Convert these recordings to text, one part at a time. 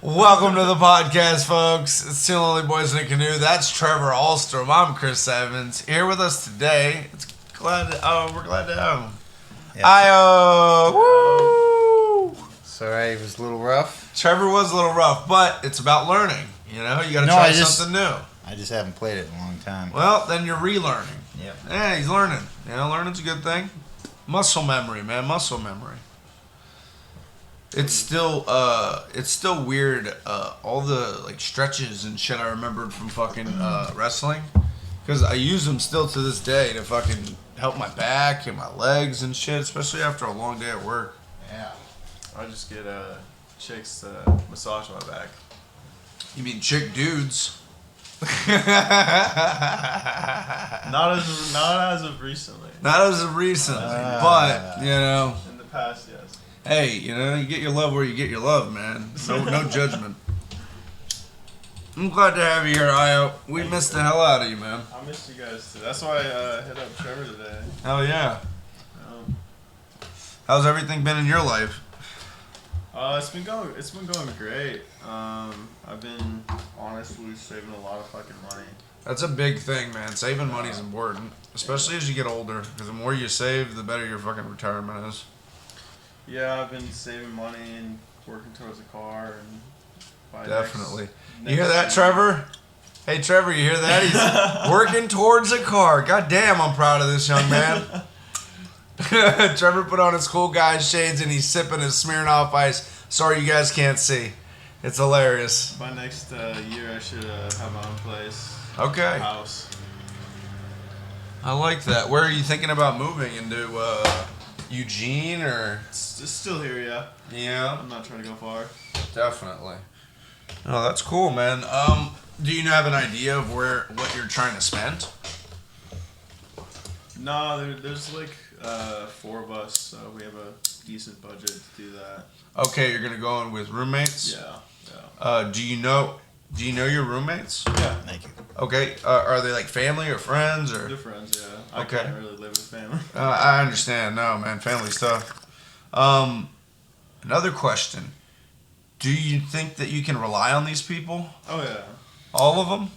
Welcome to the podcast, folks. It's Two Lonely Boys in a Canoe. That's Trevor Alstrom. I'm Chris Evans. Here with us today. We're glad to have him. Yep. Woo! Sorry, it was a little rough. Trevor was a little rough, but it's about learning. You know, you got to try something new. I just haven't played it in a long time. Well, then you're relearning. Yep. Yeah, he's learning. You know, learning's a good thing. Muscle memory, man. Muscle memory. It's still weird. All the like stretches and shit I remembered from fucking wrestling, because I use them still to this day to fucking help my back and my legs and shit, especially after a long day at work. Yeah. I just get chicks to massage my back. You mean chick dudes? Not as of recently. Not as of recently, but you know. In the past, yes. Hey, you know, you get your love where you get your love, man. No judgment. I'm glad to have you here, Io. We missed the hell out of you, man. I missed you guys too. That's why I hit up Trevor today. Hell yeah. How's everything been in your life? It's been going great. I've been honestly saving a lot of fucking money. That's a big thing, man. Saving money is important, especially as you get older. Because the more you save, the better your fucking retirement is. Yeah, I've been saving money and working towards a car and definitely. You hear that, Trevor? Hey, Trevor, you hear that? He's working towards a car. God damn, I'm proud of this young man. Trevor put on his cool guy shades and he's sipping his Smirnoff Ice. Sorry, you guys can't see. It's hilarious. By next year, I should have my own place. Okay. House. I like that. Where are you thinking about moving? Into Eugene or? It's still here, yeah. Yeah. I'm not trying to go far. Definitely. Oh, that's cool, man. Do you have an idea of what you're trying to spend? No, there's like 4 of us, so we have a decent budget to do that. Okay, you're gonna go in with roommates. Yeah. Do you know your roommates? Yeah. Thank you. Okay. Are they like family or friends or? They're friends, yeah. Okay. I can't really live with family. I understand. No, man, family's tough. Another question. Do you think that you can rely on these people? Oh yeah. All of them?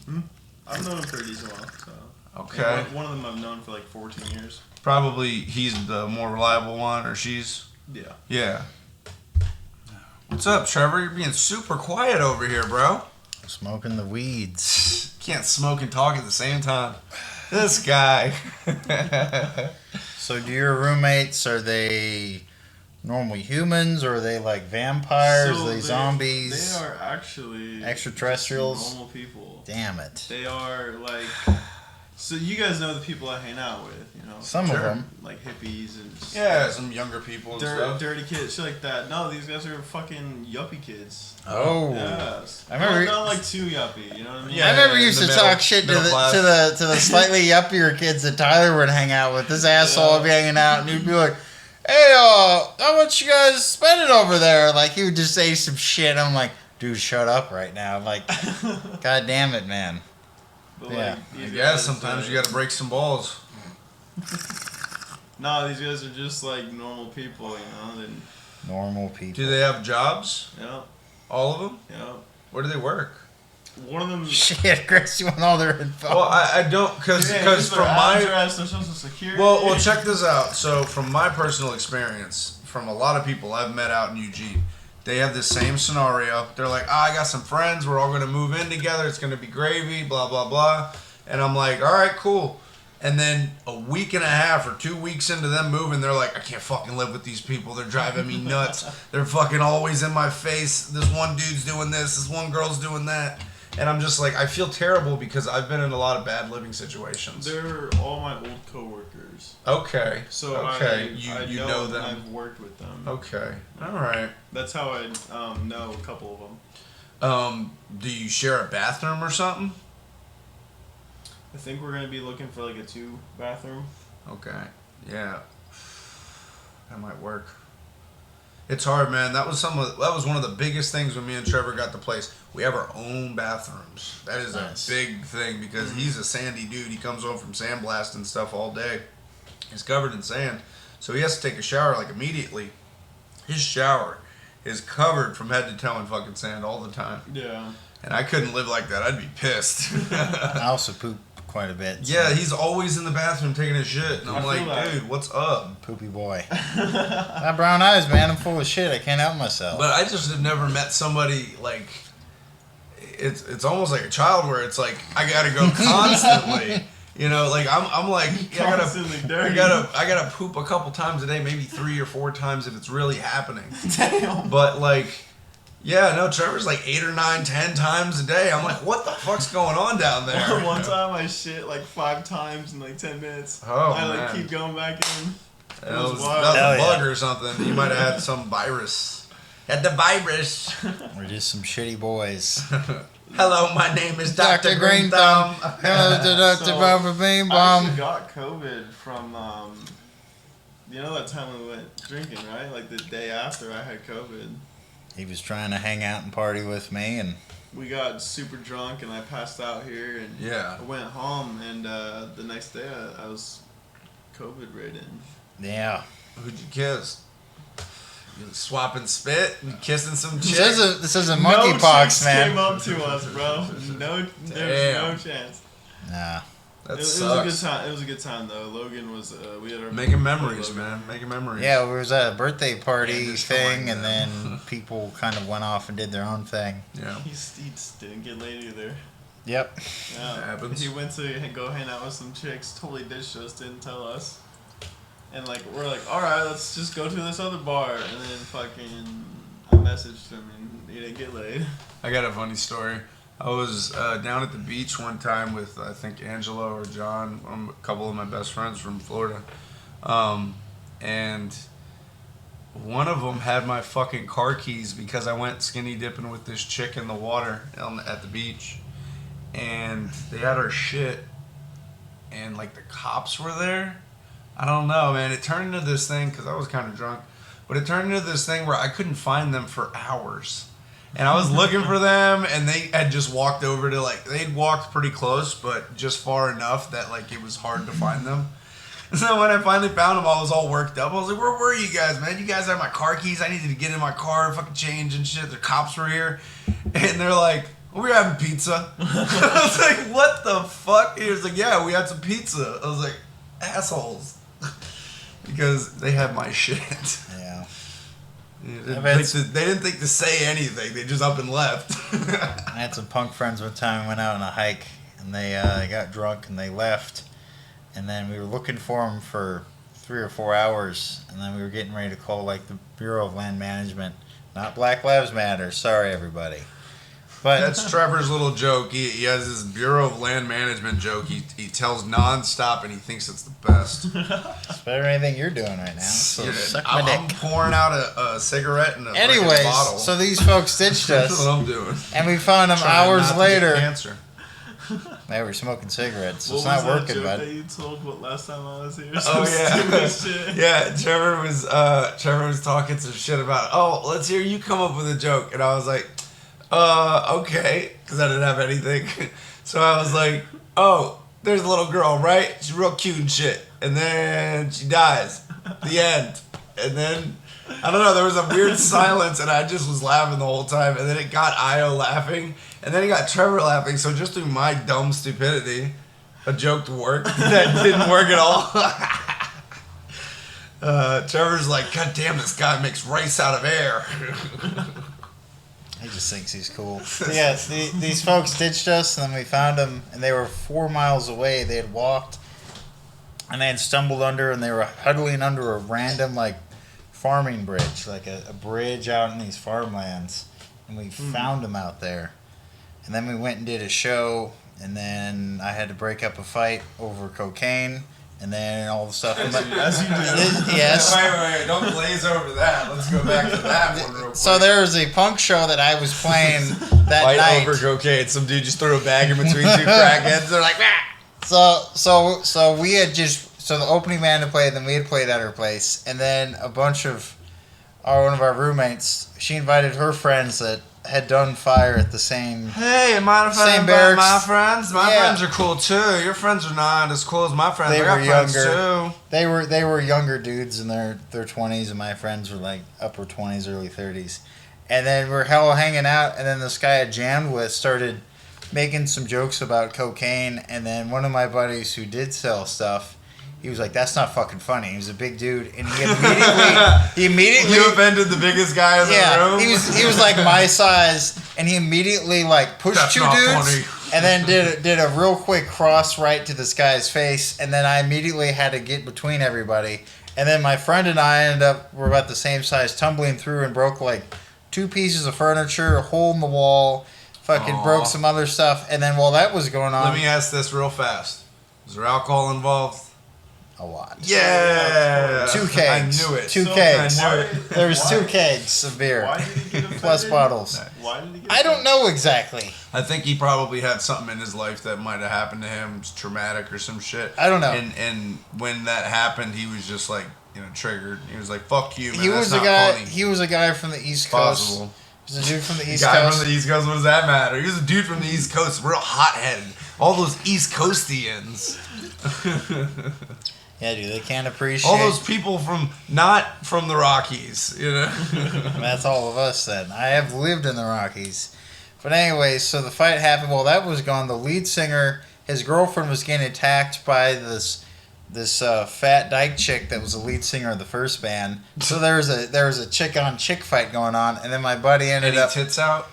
I've known them for a decent while. So. Okay. Yeah, one of them I've known for like 14 years. Probably he's the more reliable one, or she's. Yeah. Yeah. What's up, Trevor? You're being super quiet over here, bro. Smoking the weeds. Can't smoke and talk at the same time. This guy. So do your roommates, are they normal humans, or are they like vampires? So are they zombies? They are actually extraterrestrials. normal people. Damn it. They are like. So you guys know the people I hang out with, you know. Some of them. Like hippies and. Yeah, some younger people and stuff. Dirty kids, shit like that. No, these guys are fucking yuppie kids. Oh. Yes. I remember. Not like too yuppie, you know what I mean? Yeah. I remember used in to the talk middle- shit to middle class. the slightly yuppier kids that Tyler would hang out with. This asshole would be hanging out, and he'd be like, "Hey, how much you guys spending over there?" Like he would just say some shit. I'm like, "Dude, shut up right now!" Like, God damn it, man. But Yeah. these I guys, guess sometimes you gotta break some balls. No, these guys are just like normal people, you know. Then, Normal people. Do they have jobs? yeah, All of them? yeah. Where do they work? One of them. Shit, Chris, you want all their info? Well, I don't, because from my address, their social security. well, check this out. So from my personal experience, from a lot of people I've met out in Eugene, they have the same scenario. They're like, I got some friends. We're all gonna move in together. It's gonna be gravy. Blah blah blah. And I'm like, all right, cool. And then a week and a half or 2 weeks into them moving, they're like, I can't fucking live with these people. They're driving me nuts. They're fucking always in my face. This one dude's doing this one girl's doing that. And I'm just like, I feel terrible because I've been in a lot of bad living situations. They're all my old coworkers. Okay. So okay. I you know know them. them. I've worked with them. Okay. All right. That's how I know a couple of them. Do you share a bathroom or something? I think we're gonna be looking for like a 2-bathroom. Okay. Yeah. That might work. It's hard, man. That was one of the biggest things when me and Trevor got the place. We have our own bathrooms. That is Nice. a big thing because he's a sandy dude. He comes home from sandblasting stuff all day. He's covered in sand. So he has to take a shower like immediately. His shower is covered from head to toe in fucking sand all the time. Yeah. And I couldn't live like that. I'd be pissed. I also poop quite a bit. So Yeah, he's always in the bathroom taking his shit. And I'm I like, feel that. dude, what's up? poopy boy. My brown eyes, man. I'm full of shit. I can't help myself. But I just have never met somebody like it's almost like a child where it's like I gotta go constantly. You know, like I'm like yeah, Constantly dirty. I gotta poop a couple times a day, maybe 3 or 4 times if it's really happening. Damn. But like yeah, no, Trevor's like 8 or 9, 10 times a day. I'm like, what the fuck's going on down there? One time I shit like 5 times in like 10 minutes. Oh, I like man. keep going back in. That was was, wild. that was Hell a bug yeah. or something. You might have had some virus. Had the virus. We're just some shitty boys. Hello, my name is Dr. Dr. Green Green Thumb. Hello to Dr. So, Barbara Bean I Bomb. actually got COVID from, you know that time we went drinking, right? Like the day after I had COVID. He was trying to hang out and party with me, and We got super drunk and I passed out here and Yeah. I went home and the next day I was COVID ridden. yeah. Who'd you kiss? You swapping spit and kissing some chick? This isn't No monkeypox, chicks man. came up to us, bro. No, there's no Damn. chance. Nah. That It was a sucks. good time. It was a good time though. Logan was. We had our Making memories, Logan. man. Making memories. Yeah, we was at a birthday party Yeah, destroying thing, and them. then people kind of went off and did their own thing. Yeah. He just didn't get laid either. Yep. Yeah. That happens. He went to go hang out with some chicks. Totally ditched us. Didn't tell us. And like we're like, all right, let's just go to this other bar. And then fucking, I messaged him and he didn't get laid. I got a funny story. I was down at the beach one time with, I think, Angelo or John, a couple of my best friends from Florida. And one of them had my fucking car keys because I went skinny dipping with this chick in the water at the beach. And they had our shit. And, like, the cops were there. I don't know, man. It turned into this thing, because I was kind of drunk. But it turned into this thing where I couldn't find them for hours. And I was looking for them, and they had just walked over to, like, they'd walked pretty close, but just far enough that, like, it was hard to find them. So when I finally found them, I was all worked up. I was like, where were you guys, man? You guys had my car keys. I needed to get in my car, fucking change and shit. The cops were here. And they're like, we were having pizza. I was like, what the fuck? He was like, yeah, we had some pizza. I was like, assholes. Because they had my shit. Yeah. They didn't think to say anything. They just up and left. I had some punk friends one time. We went out on a hike, and they got drunk and they left. And then we were looking for them for 3 or 4 hours, and then we were getting ready to call like the Bureau of Land Management, not Black Lives Matter. Sorry, everybody. But That's Trevor's little joke. He has this Bureau of Land Management joke. He tells nonstop, and he thinks it's the best. it's better than anything you're doing right now. So Yeah, suck my I'm dick. pouring out a cigarette in a freaking Anyways, bottle. so these folks ditched That's us, what I'm doing. and we found them Trying hours not to get later. Cancer. They were smoking cigarettes, so What it's not was that working, joke bud. that you told what last time I was here? Oh Some yeah, stupid shit. yeah. Trevor was talking some shit about. Oh, let's hear you come up with a joke, and I was like, okay, because I didn't have anything. So I was like, oh, there's a little girl, right? She's real cute and shit, and then she dies. The end. And then I don't know. There was a weird silence, and I just was laughing the whole time. And then it got Io laughing, and then it got Trevor laughing. So just through my dumb stupidity, a joke worked that didn't work at all. Trevor's like, God damn, this guy makes rice out of air. He just thinks he's cool. So yeah, these folks ditched us, and then we found them, and they were 4 miles away. They had walked, and they had stumbled under, and they were huddling under a random, like, farming bridge, like a bridge out in these farmlands. And we found them out there. And then we went and did a show, and then I had to break up a fight over cocaine, and then all the stuff. As you do. Yes. Wait, don't glaze over that. Let's go back to that one real quick. So there was a punk show that I was playing that Fight night. over cocaine. Some dude just threw a bag in between two crackheads. They're like, ah! So we had so the opening band had played, then we had played at her place, and then a bunch of one of our roommates, she invited her friends that had done fire at the same. Hey, mind if I Same invite barracks. my friends? My Yeah. friends are cool too. Your friends are not as cool as my friends. They I got were friends younger. too. They were younger dudes in their 20s, and my friends were like upper 20s, early 30s. And then we're hell hanging out, and then this guy I jammed with started making some jokes about cocaine, and then one of my buddies who did sell stuff, he was like, "That's not fucking funny." He was a big dude, and he immediately You offended the biggest guy in the room. he was like my size, and he immediately like pushed That's two not dudes, funny. and then did a real quick cross right to this guy's face, and then I immediately had to get between everybody, and then my friend and I ended up we're about the same size, tumbling through and broke like 2 pieces of furniture, a hole in the wall, fucking Aw. broke some other stuff, and then while that was going on, Let me ask this real fast. Is there alcohol involved? a lot. Yeah. 2 kegs. I knew it. 2 So kegs. I knew Why- There was why- 2 kegs of beer. Why did he get offended? Plus bottles. Why did he get I don't know exactly. I think he probably had something in his life that might have happened to him, it's traumatic or some shit. I don't know. And when that happened, he was just like, triggered. He was like, "Fuck you, man." He That's was a not guy. funny. He was a guy from the East Coast. Possible. He was a dude from the The East guy Coast. from the East Coast. What does that matter? He was a dude from the East Coast, real hot-headed. All those East Coastians. Yeah, dude, they can't appreciate. All those people not from the Rockies, That's all of us then. I have lived in the Rockies. But anyways, so the fight happened. While that was gone, the lead singer, his girlfriend was getting attacked by this fat dyke chick that was the lead singer of the first band. So there was a chick on chick fight going on, and then my buddy ended Any up. tits out?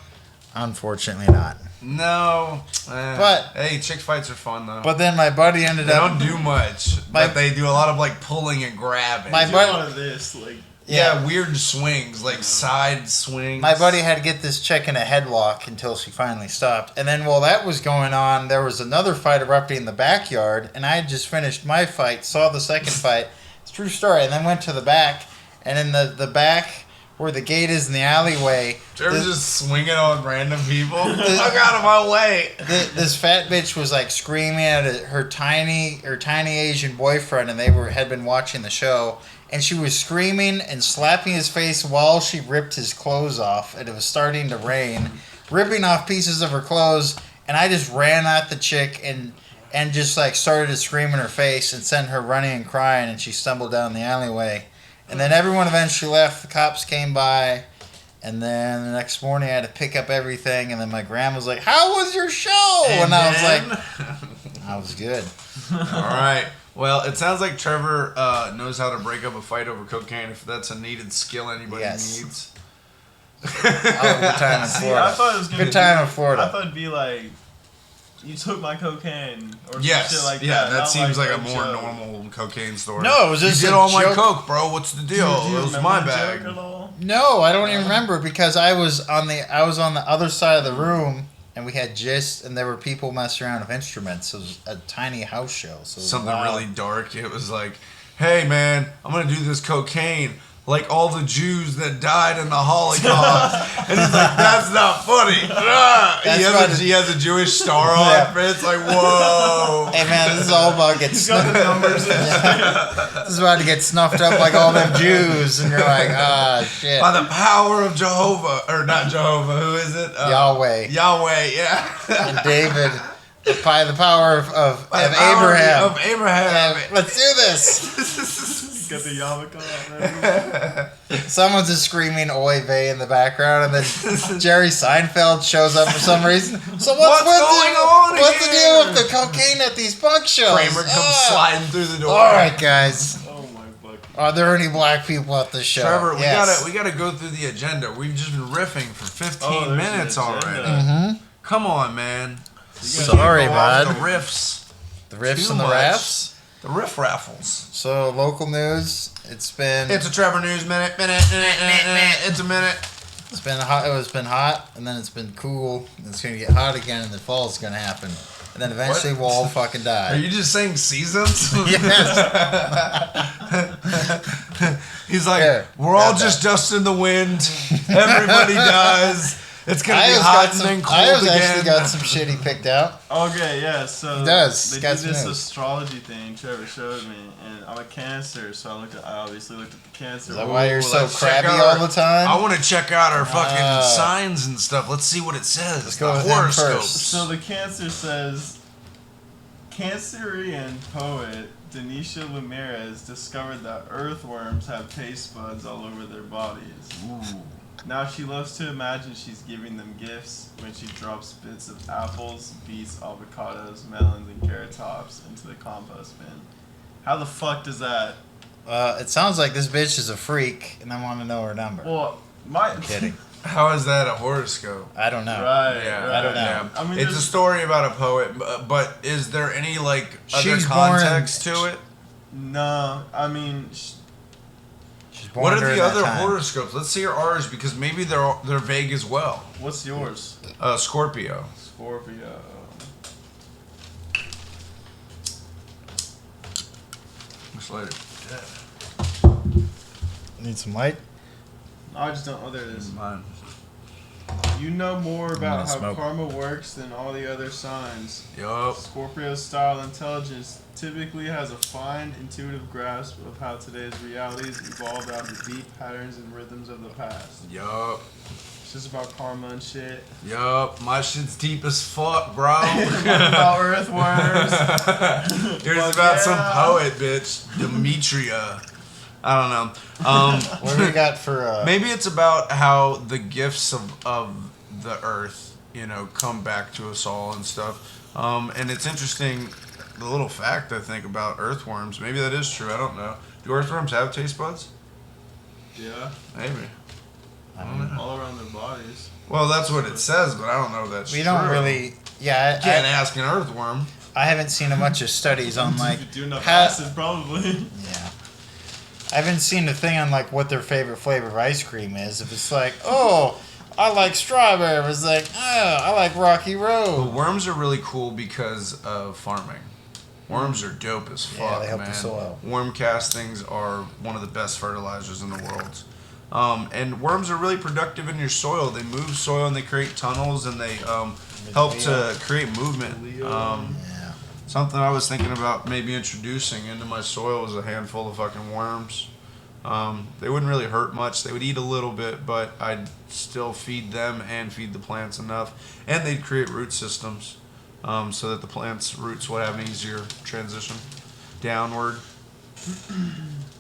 Unfortunately, not. No. But- hey, chick fights are fun though. But then my buddy ended they up. don't do much. My- But they do a lot of like pulling and grabbing. My Do buddy- one of this, like yeah, weird swings, like side swings. My buddy had to get this chick in a headlock until she finally stopped. And then while that was going on, there was another fight erupting in the backyard. And I had just finished my fight, saw the second fight. It's a true story. And then went to the back. And in the back, where the gate is in the alleyway, Trevor's just swinging on random people. Look out of my way. this fat bitch was like screaming at her tiny Asian boyfriend, and they had been watching the show. And she was screaming and slapping his face while she ripped his clothes off. And it was starting to rain, ripping off pieces of her clothes. And I just ran at the chick and just like started to scream in her face and sent her running and crying. And she stumbled down the alleyway. And then everyone eventually left. The cops came by. And then the next morning I had to pick up everything. And then my grandma was like, "How was your show?" And I was like, "I was good." All right. Well, it sounds like Trevor knows how to break up a fight over cocaine. If that's a needed skill anybody Yes. needs. Oh, good time in See, Florida. I thought it was gonna Good time in I Florida. thought it'd be like, you took my cocaine or some Yes. shit like yeah, that. that not seems like a a more joke. normal cocaine story. No, it was just you did a all my joke. coke, bro. What's the deal? Do you It was remember my the bag. joke at all? No, I don't even remember because I was on the other side of the room and we had and there were people messing around with instruments. It was a tiny house show. So it was Something loud. really dark. It was like, "Hey man, I'm gonna do this cocaine like all the Jews that died in the Holocaust." And he's like, "That's not funny." That's He has a Jewish star Yeah. on it. It's like, whoa. Hey man, this is all about getting He's got snuffed. the numbers. This is about to get snuffed up like all them Jews, and you're like, shit. By the power of Jehovah, or not Jehovah, who is it? Yahweh Yahweh, yeah. and David, by the power of By the power Abraham. Of Abraham. Let's do this. Got the yarmulke on. Someone's just screaming "Oy vey" in the background, and then Jerry Seinfeld shows up for some reason. So What's going on What's the here? deal with the cocaine at these punk shows? Kramer comes sliding through the door. All right, guys. Oh my fucking. Are there any black people at the show? Trevor, Yes. we gotta go through the agenda. We've just been riffing for 15 Oh, there's an minutes agenda. already. Mm-hmm. Come on, man. Sorry, Go off bud. The riffs, The riffs Too and the much. raps. the riff raffles. So local news. It's been It's a Trevor News minute. It's a minute. it's been hot. It's been hot, and then it's been cool. And it's gonna get hot again, and the fall's gonna happen, and then eventually What? we'll all fucking Are die. you just saying seasons? Yes. He's like, Here, we're all grab just dust in the wind. Everybody dies. It's gonna be Io's hot got and some. then cold Io's again. actually got some shit he picked out. Okay, yeah, so He does. they Got did some this news. astrology thing Trevor showed me, and I'm a Cancer, so I obviously looked at the Cancer. Is that one. why you're Ooh, so let's check crabby out all our- the time? I want to check out our fucking Ah. signs and stuff. Let's see what it says. Let's go The with them horoscopes. first. So the Cancer says, Cancerian poet Denisha Ramirez discovered that earthworms have taste buds all over their bodies. Ooh. Now she loves to imagine she's giving them gifts when she drops bits of apples, beets, avocados, melons, and carrot tops into the compost bin. How the fuck does that? It sounds like this bitch is a freak, and I want to know her number. Well, my I'm kidding. How is that a horoscope? I don't know. Right, Yeah, right. I don't know. yeah. I mean, it's a there's- story about a poet, but is there any like other She's born in- context to it? No, I mean, She's born What are during the that other time. horoscopes? Let's see ours because maybe they're vague as well. what's yours? Scorpio. Scorpio. Much later. Need some light? I just don't know. There it is. Mine. You know more about gonna how smoke. karma works than all the other signs. Yup. Scorpio's style intelligence typically has a fine, intuitive grasp of how today's realities evolved out of the deep patterns and rhythms of the past. Yup. It's just about karma and shit. Yup. My shit's deep as fuck, bro. About earthworms. Here's Fuck about some yeah. poet, bitch. Demetria. I don't know. What do we got for Maybe it's about how the gifts of the earth, come back to us all and stuff. And it's interesting, the little fact I think about earthworms. Maybe that is true. I don't know. Do earthworms have taste buds? Yeah, Maybe. I don't know. all around their bodies. Well, that's what it says, but I don't know if that's We true. don't really. Yeah, You can't ask an earthworm. I haven't seen a bunch of studies on like. If you do enough how- acid, probably. Yeah. I haven't seen a thing on like what their favorite flavor of ice cream is. If it's like, oh, I like strawberry. If it's like, oh, I like Rocky But Road. worms are really cool because of farming. Worms are dope as Yeah, fuck, they help the man. soil. Worm castings are one of the best fertilizers in the world. And worms are really productive in your soil. They move soil and they create tunnels and they help to create movement. Yeah. Something I was thinking about maybe introducing into my soil was a handful of fucking worms. They wouldn't really hurt much. They would eat a little bit, but I'd still feed them and feed the plants enough. And they'd create root systems so that the plant's roots would have an easier transition downward.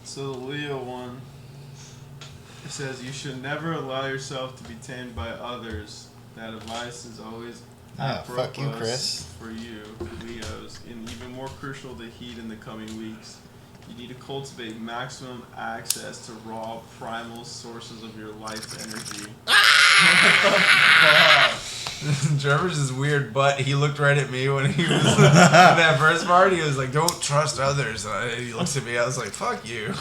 So the Leo one, it says you should never allow yourself to be tamed by others. That advice is always Ah, fuck you, apropos Chris. for you, Leos, and even more crucial to heed in the coming weeks. You need to cultivate maximum access to raw, primal sources of your life's energy. Trevor's is weird, but he looked right at me when he was in that first part. He was like, "Don't trust others." And he looks at me. I was like, "Fuck you."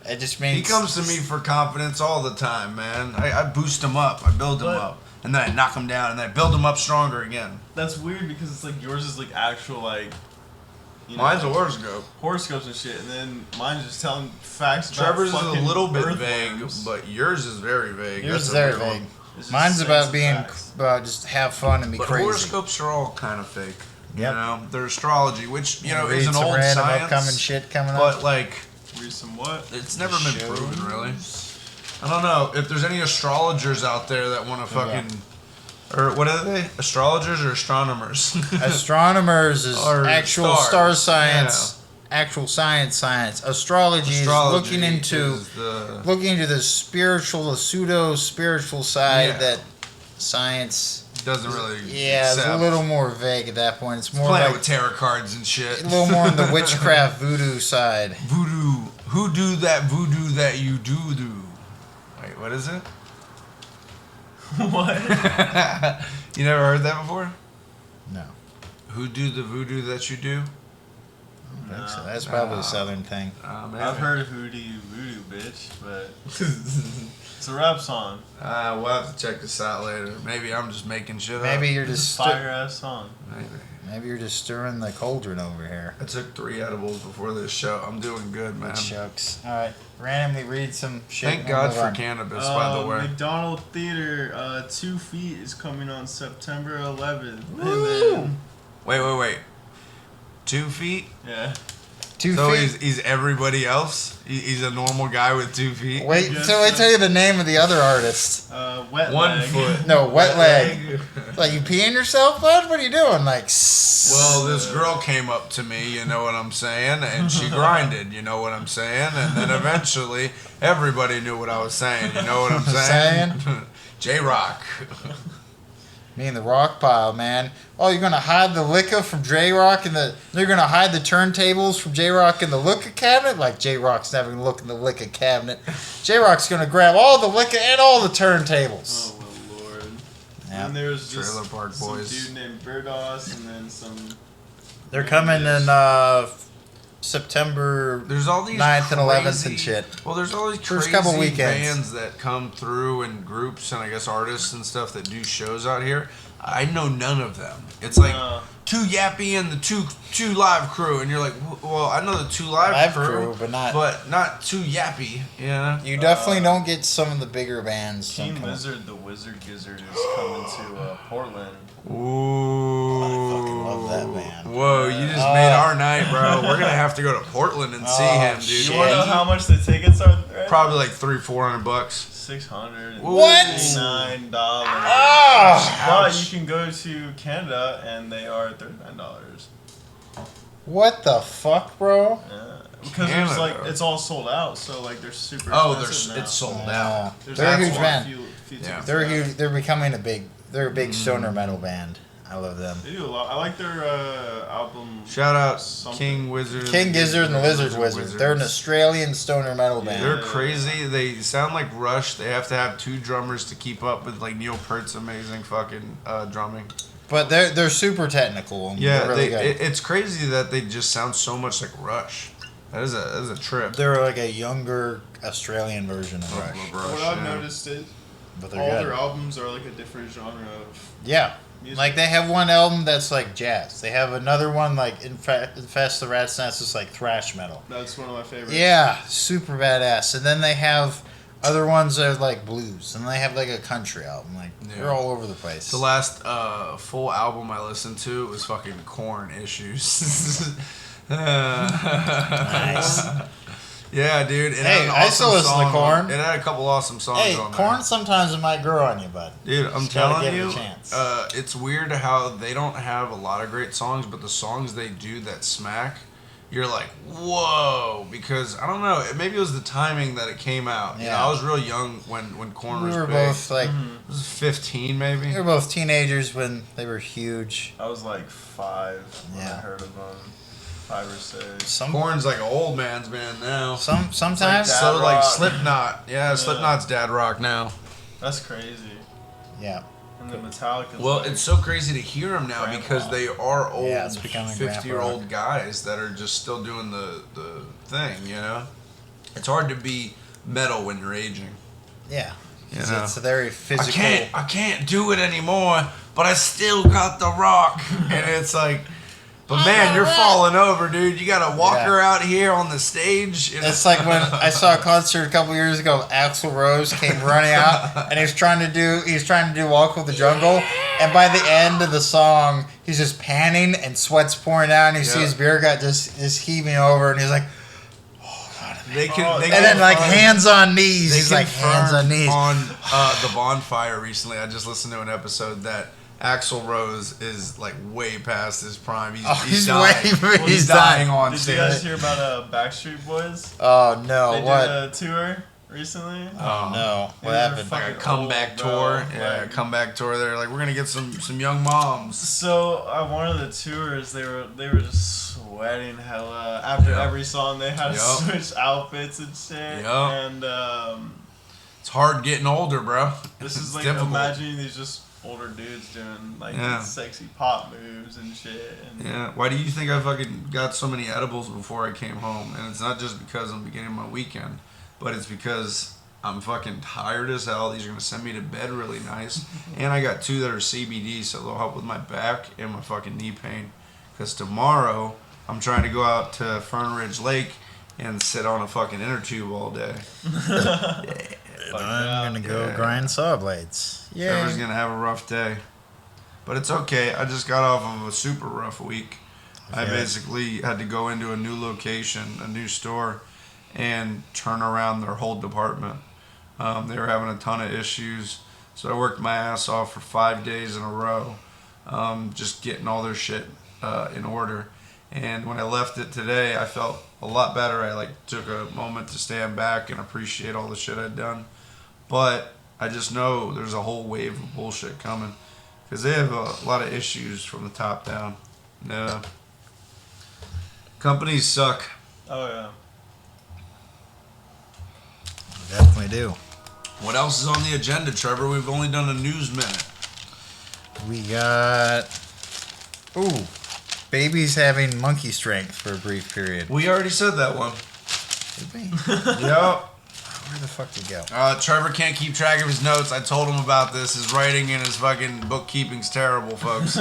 It just means He comes to me for confidence all the time, man. I boost him up. I build him But- up. And then I knock him down. And then I build him up stronger again. That's weird because it's like yours is like actual like. You know, Mine's a horoscope. horoscopes and shit, and then mine's just telling facts. Trevor's is about a fucking little bit vague, earthworms. but yours is very vague. yours That's is a very weird one. vague. It's just Mine's saying about some being facts. about just have fun and be But crazy. horoscopes are all kind of fake. Yep. You know, they're astrology, which, is Read an some old random science. upcoming shit coming But, up. like, Read some what? it's never been Shows. proven, really. I don't know if there's any astrologers out there that want to fucking... Or what are they? Astrologers or astronomers? Astronomers is Or actual stars. star science. Actual science. Astrology, Astrology is looking into is the spiritual, the pseudo spiritual side Yeah. that science doesn't really. Yeah, it's a accept. little more vague at that point. It's more Playing like with tarot cards and shit. a little more on the witchcraft voodoo side. Voodoo. Who do that voodoo that you do? Wait, what is it? What? You never heard that before? No, Who do the voodoo that you do? I don't think so. That's probably a southern thing. Maybe. I've heard Hootie Voodoo, bitch, but it's a rap song. We'll have to check this out later. Maybe I'm just making shit up. Maybe you're It's just a fire ass song. maybe you're just stirring the cauldron over here. I took 3 edibles before this show. I'm doing good, man. Shucks. All right, randomly read some shit. Thank and God move for on. cannabis, by the way. McDonald Theater, 2 Feet is coming on September 11th. Woo! And Wait. 2 feet? then, 2 So feet. he's everybody else? He's a normal guy with 2 feet? Wait Yes, until I tell you the name of the other artist. Wet 1 Leg. foot. No, wet leg. Like, you peeing yourself, bud? What are you doing? Like, Well, this girl came up to me, you know what I'm saying, and she grinded, you know what I'm saying, and then eventually everybody knew what I was saying, you know what I'm saying? J-Rock. me and the rock pile, man. Oh, you're gonna hide the liquor from J-Rock and they're gonna hide the turntables from J-Rock in the liquor cabinet? Like, J-Rock's never gonna look in the liquor cabinet. J-Rock's gonna grab all the liquor and all the turntables. Oh, my lord. Yeah. And there's just Trailer Park some Boys. dude named Birdos and then some... They're coming in September There's all these 9th and 11th crazy- and shit. Well, there's all these First crazy couple weekends. bands that come through and groups and I guess artists and stuff that do shows out here. I know none of them. It's like Too Yappy and the two live crew, and you're like, well, I know the Two live crew, but not. Too Yappy. You know? You definitely don't get some of the bigger bands. King sometimes. Lizard, the Wizard Gizzard, is coming to Portland. Ooh. I fucking love that band. Whoa, you just made our night, bro. We're gonna have to go to Portland and see him, dude. shit. You want to know how much the tickets are? Right Probably like $300-400. $600. What? $9. Ah! But you can go to Canada and they are $39. What the fuck, bro? Yeah. Because there's like Canada. it's all sold out, so like they're super. Oh, expensive now. it's sold Yeah. out. There's They're a actually huge band. few Yeah. tickets They're left. huge. They're becoming They're a big stoner metal band. I love them. They do a lot. I like their album. Shout out Something. King Wizard. King Gizzard and the Lizard Wizard. They're an Australian stoner metal band. They're crazy. They sound like Rush. They have to have 2 drummers to keep up with like Neil Peart's amazing fucking drumming. But they're super technical. And Yeah, they're really good. it's crazy that they just sound so much like Rush. That is a trip. They're like a younger Australian version of Rush. What I've noticed is But all they're good. their albums are like a different genre of Yeah. music. Like, they have one album that's like jazz. They have another one like Infest the Rat's Nest is like thrash metal. That's one of my favorites. Yeah, super badass. And then they have other ones that are like blues. And they have like a country album. Like, they're all over the place. The last full album I listened to was fucking Korn Issues. Nice. Yeah, dude. It Hey, had an I still awesome listen to song Korn. on- It had a couple awesome songs Hey, on there. corn sometimes it might grow on you, bud. Dude, I'm Just gotta telling give it a you, chance. it's weird how they don't have a lot of great songs, but the songs they do that smack, you're like, whoa, because I don't know, maybe it was the timing that it came out. You know, Yeah. I was real young when Korn We was were big. both like, I was 15 maybe. we were both teenagers when they were huge. I was like 5 when I Yeah. heard of them. 5 or 6. Korn's like an old man's band now. Sometimes, Dad So like rock. Slipknot, yeah, Slipknot's dad rock now. That's crazy. yeah. And then Metallica. Well, it's so crazy to hear them now Grandpa. because they are old, Yeah, it's becoming 50-year-old guys that are just still doing the thing, you know? It's hard to be metal when you're aging. Yeah. You 'Cause know? it's a very physical. I can't do it anymore, but I still got the rock. And it's like, but man, you're falling over, dude. You got a walker out here on the stage. It's like when I saw a concert a couple years ago. Axl Rose came running out, and he's trying to do Walk with the Jungle, and by the end of the song, he's just panning and sweat's pouring out, and you see his beer gut just heaving over, and he's like, they can, and then like hands on knees. He's like hands on knees. On the Bonfire recently, I just listened to an episode that Axl Rose is like way past his prime. He's dying. He's dying dying. on Did stage. you guys hear about Backstreet Boys? Oh no! They What? did a tour recently? Oh no, what These are happened? fucking Like a comeback old, tour. bro. Yeah, Like- comeback tour. They're like, we're gonna get some young moms. So at one of the tours, they were just sweating hella. After Yep. every song, they had to Yep. switch outfits and shit. Yep. And It's hard getting older, bro. this is It's like difficult. imagining these just older dudes doing like Yeah. these sexy pop moves and shit. And Yeah. Why do you think I fucking got so many edibles before I came home? And it's not just because I'm beginning my weekend, but it's because I'm fucking tired as hell. These are gonna send me to bed really nice, and I got 2 that are CBD, so they'll help with my back and my fucking knee pain. Because tomorrow I'm trying to go out to Fern Ridge Lake and sit on a fucking inner tube all day. And I'm gonna go Yeah. grind saw blades. Trevor's Yeah. gonna have a rough day, but it's okay. I just got off of a super rough week. I Yeah. basically had to go into a new location, a new store, and turn around their whole department. They were having a ton of issues, so I worked my ass off for 5 days in a row, just getting all their shit in order. And when I left it today, I felt a lot better. I took a moment to stand back and appreciate all the shit I'd done. But I just know there's a whole wave of bullshit coming because they have a lot of issues from the top down. No. Companies suck. oh yeah. Definitely do. What else is on the agenda, Trevor? We've only done a news minute. We got. Ooh, babies having monkey strength for a brief period. We already said that one. Did we? Yep. Where the fuck did we go? Trevor can't keep track of his notes. I told him about this. His writing and his fucking bookkeeping's terrible, folks.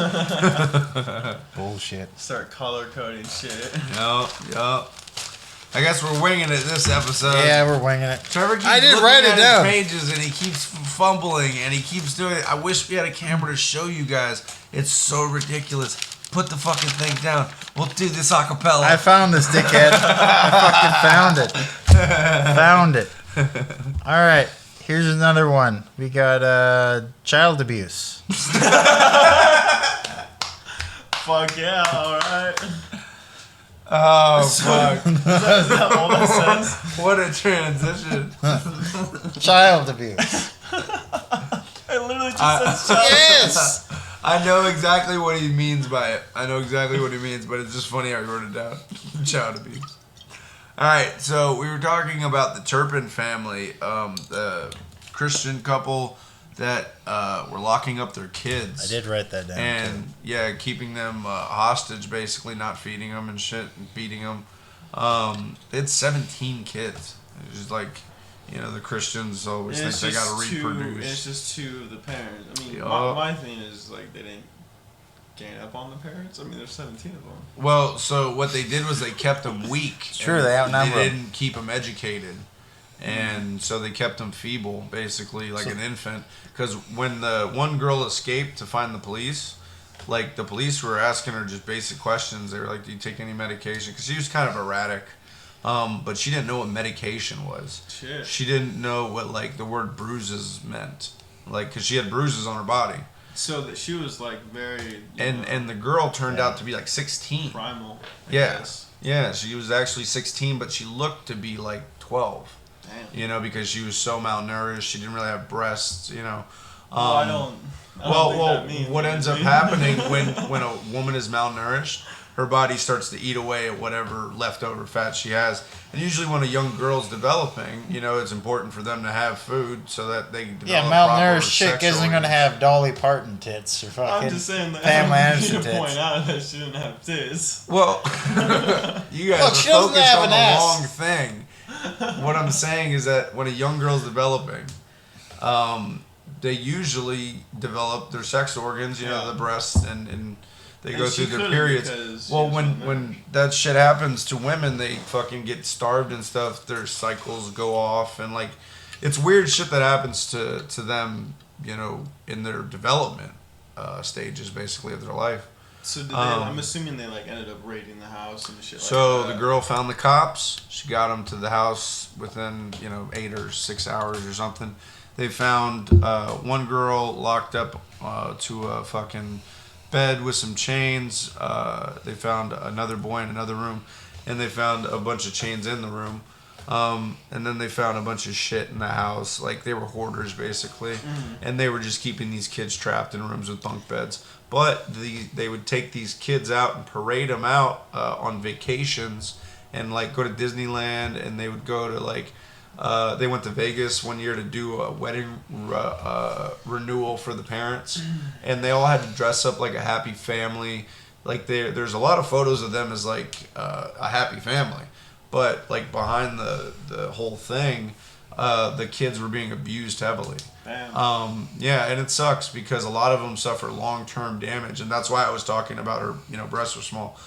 Bullshit. Start color coding shit. Yup. I guess we're winging it this episode. Yeah, we're winging it. Trevor keeps I did looking write it at down. his pages and he keeps fumbling and he keeps doing it. I wish we had a camera to show you guys. It's so ridiculous. Put the fucking thing down. We'll do this a cappella. I found this dickhead. I fucking found it. All right, here's another one. We got child abuse. Fuck yeah, alright. Oh, fuck. Is that all that says? What a transition. Child abuse. It literally just says Yes. I know exactly what he means by it. I know exactly what he means, but it's just funny I wrote it down. Child abuse. Alright, so we were talking about the Turpin family, the Christian couple that were locking up their kids. I did write that down. And yeah, keeping them hostage, basically not feeding them and shit, and beating them. They had 17 kids. It's just like, the Christians always And think they gotta it's reproduce. just two of the parents. I mean, Yup. my thing is like they didn't gang up on the parents. I mean, there's 17 of them. Well, so what they did was they kept them weak. It's true, and they outnumber They 'em. didn't keep them educated. And so they kept them feeble, basically, like an infant. Because when the one girl escaped to find the police, the police were asking her just basic questions. They were like, do you take any medication? Because she was kind of erratic. But she didn't know what medication was. Shit. She didn't know what, the word bruises meant. Because she had bruises on her body. So that she was like very And the girl turned out to be 16. primal. I Yeah. guess. Yeah, she was actually 16, but she looked to be 12. Damn. Because she was so malnourished. She didn't really have breasts, Well, I don't think that means what ends up anything. happening when a woman is malnourished, her body starts to eat away at whatever leftover fat she has. And usually when a young girl's developing, it's important for them to have food so that they develop Yeah, proper malnourished chick sex isn't going to organs. have Dolly Parton tits or fucking I'm just saying that Pamela I Anderson need to tits. point out that she didn't have tits. Well, you guys Look, are she doesn't focused have on an the ass. wrong thing. What I'm saying is that when a young girl's developing, they usually develop their sex organs, the breasts, and they go she through their couldn't periods. because she Well, was when that shit happens to women, they fucking get starved and stuff. Their cycles go off, and it's weird shit that happens to them, in their development stages, basically of their life. So did they, I'm assuming they ended up raiding the house and shit. So like that. the girl found the cops. She got them to the house within 8 or 6 hours or something. They found one girl locked up to a fucking bed with some chains. They found another boy in another room, and they found a bunch of chains in the room. And then they found a bunch of shit in the house. Like, they were hoarders, basically. And they were just keeping these kids trapped in rooms with bunk beds. But they would take these kids out and parade them out on vacations and, like, go to Disneyland. And they would go to, like, they went to Vegas one year to do a wedding renewal for the parents. And they all had to dress up like a happy family. Like, there's a lot of photos of them as, like, a happy family. But, like, behind the whole thing, the kids were being abused heavily. Damn. Yeah, and it sucks because a lot of them suffer long-term damage. And that's why I was talking about her, breasts were small.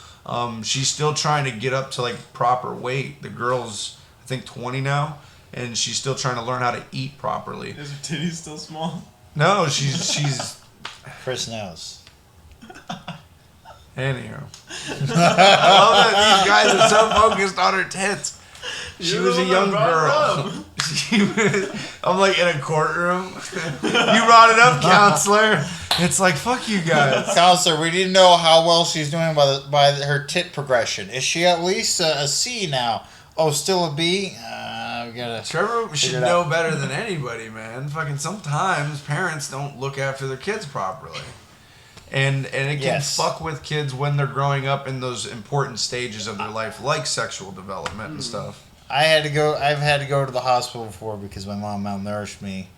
She's still trying to get up to, like, proper weight. The girl's, I think, 20 now. And she's still trying to learn how to eat properly. Is her titties still small? No, she's Chris knows. Anyhow. I love that these guys are so focused on her tits. She was a young girl. I'm like in a courtroom. You brought it up, counselor. It's like, fuck you guys. Counselor, we didn't know how well she's doing by her tit progression. Is she at least a C now? Oh, still a B? We gotta. Trevor should know better than anybody, man. Fucking sometimes parents don't look after their kids properly. And it can fuck with kids when they're growing up in those important stages of their life, like sexual development and stuff. I've had to go to the hospital before because my mom malnourished me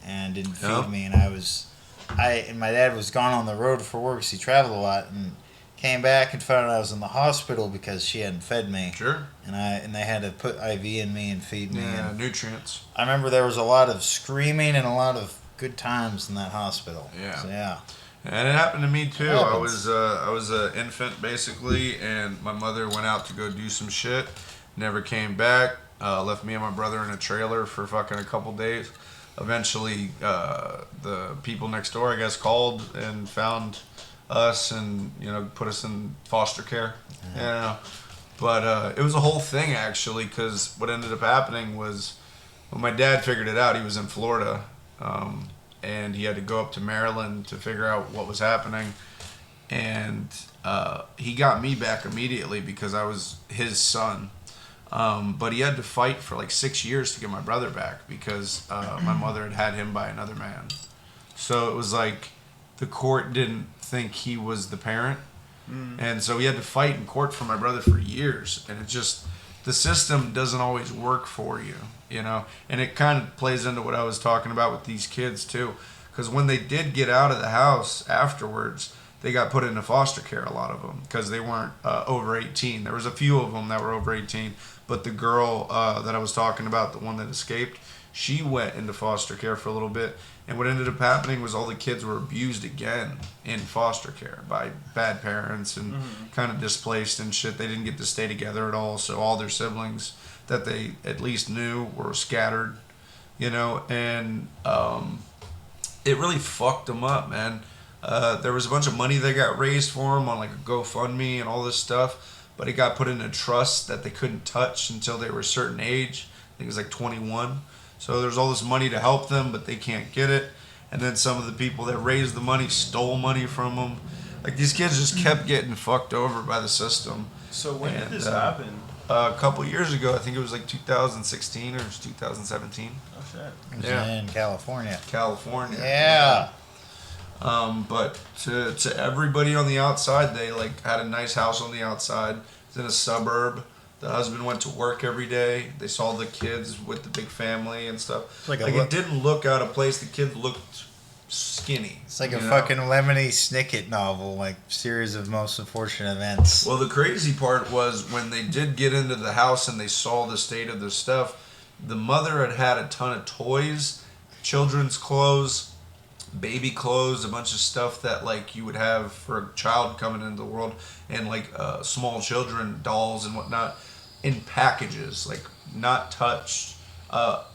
and didn't feed me, and and my dad was gone on the road for work, so he traveled a lot, and came back and found out I was in the hospital because she hadn't fed me. Sure. And they had to put IV in me and feed me. Yeah, and nutrients. I remember there was a lot of screaming and a lot of good times in that hospital. Yeah. So, yeah. And it happened to me too. It I happens. was an infant basically, and my mother went out to go do some shit. Never came back. Left me and my brother in a trailer for fucking a couple days. Eventually, the people next door, I guess, called and found us and put us in foster care. But it was a whole thing actually, because what ended up happening was when my dad figured it out, he was in Florida. And he had to go up to Maryland to figure out what was happening. And he got me back immediately because I was his son. But he had to fight for like 6 years to get my brother back because my mother had him by another man. So it was like the court didn't think he was the parent. And so he had to fight in court for my brother for years. And it just, the system doesn't always work for you. And it kind of plays into what I was talking about with these kids too, because when they did get out of the house afterwards, they got put into foster care, a lot of them, because they weren't over 18. There was a few of them that were over 18, but the girl that I was talking about, the one that escaped, she went into foster care for a little bit, and what ended up happening was all the kids were abused again in foster care by bad parents and kind of displaced and shit. They didn't get to stay together at all, so all their siblings that they at least knew were scattered, and it really fucked them up, man. There was a bunch of money that got raised for them on like a GoFundMe and all this stuff, but it got put in a trust that they couldn't touch until they were a certain age. I think it was like 21. So there's all this money to help them, but they can't get it. And then some of the people that raised the money stole money from them. Like, these kids just kept getting fucked over by the system. So when did this happen? A couple years ago. I think it was like 2016 or 2017. Oh shit. It was in California. California. Yeah. But to everybody on the outside, they like had a nice house on the outside. It's in a suburb. The husband went to work every day. They saw the kids with the big family and stuff. Like it didn't look out of place. The kids looked skinny. It's like a fucking Lemony Snicket novel, like series of most unfortunate events. Well, the crazy part was when they did get into the house and they saw the state of their stuff, the mother had a ton of toys, children's clothes, baby clothes, a bunch of stuff that like you would have for a child coming into the world, and like small children, dolls and whatnot, in packages, like not touched,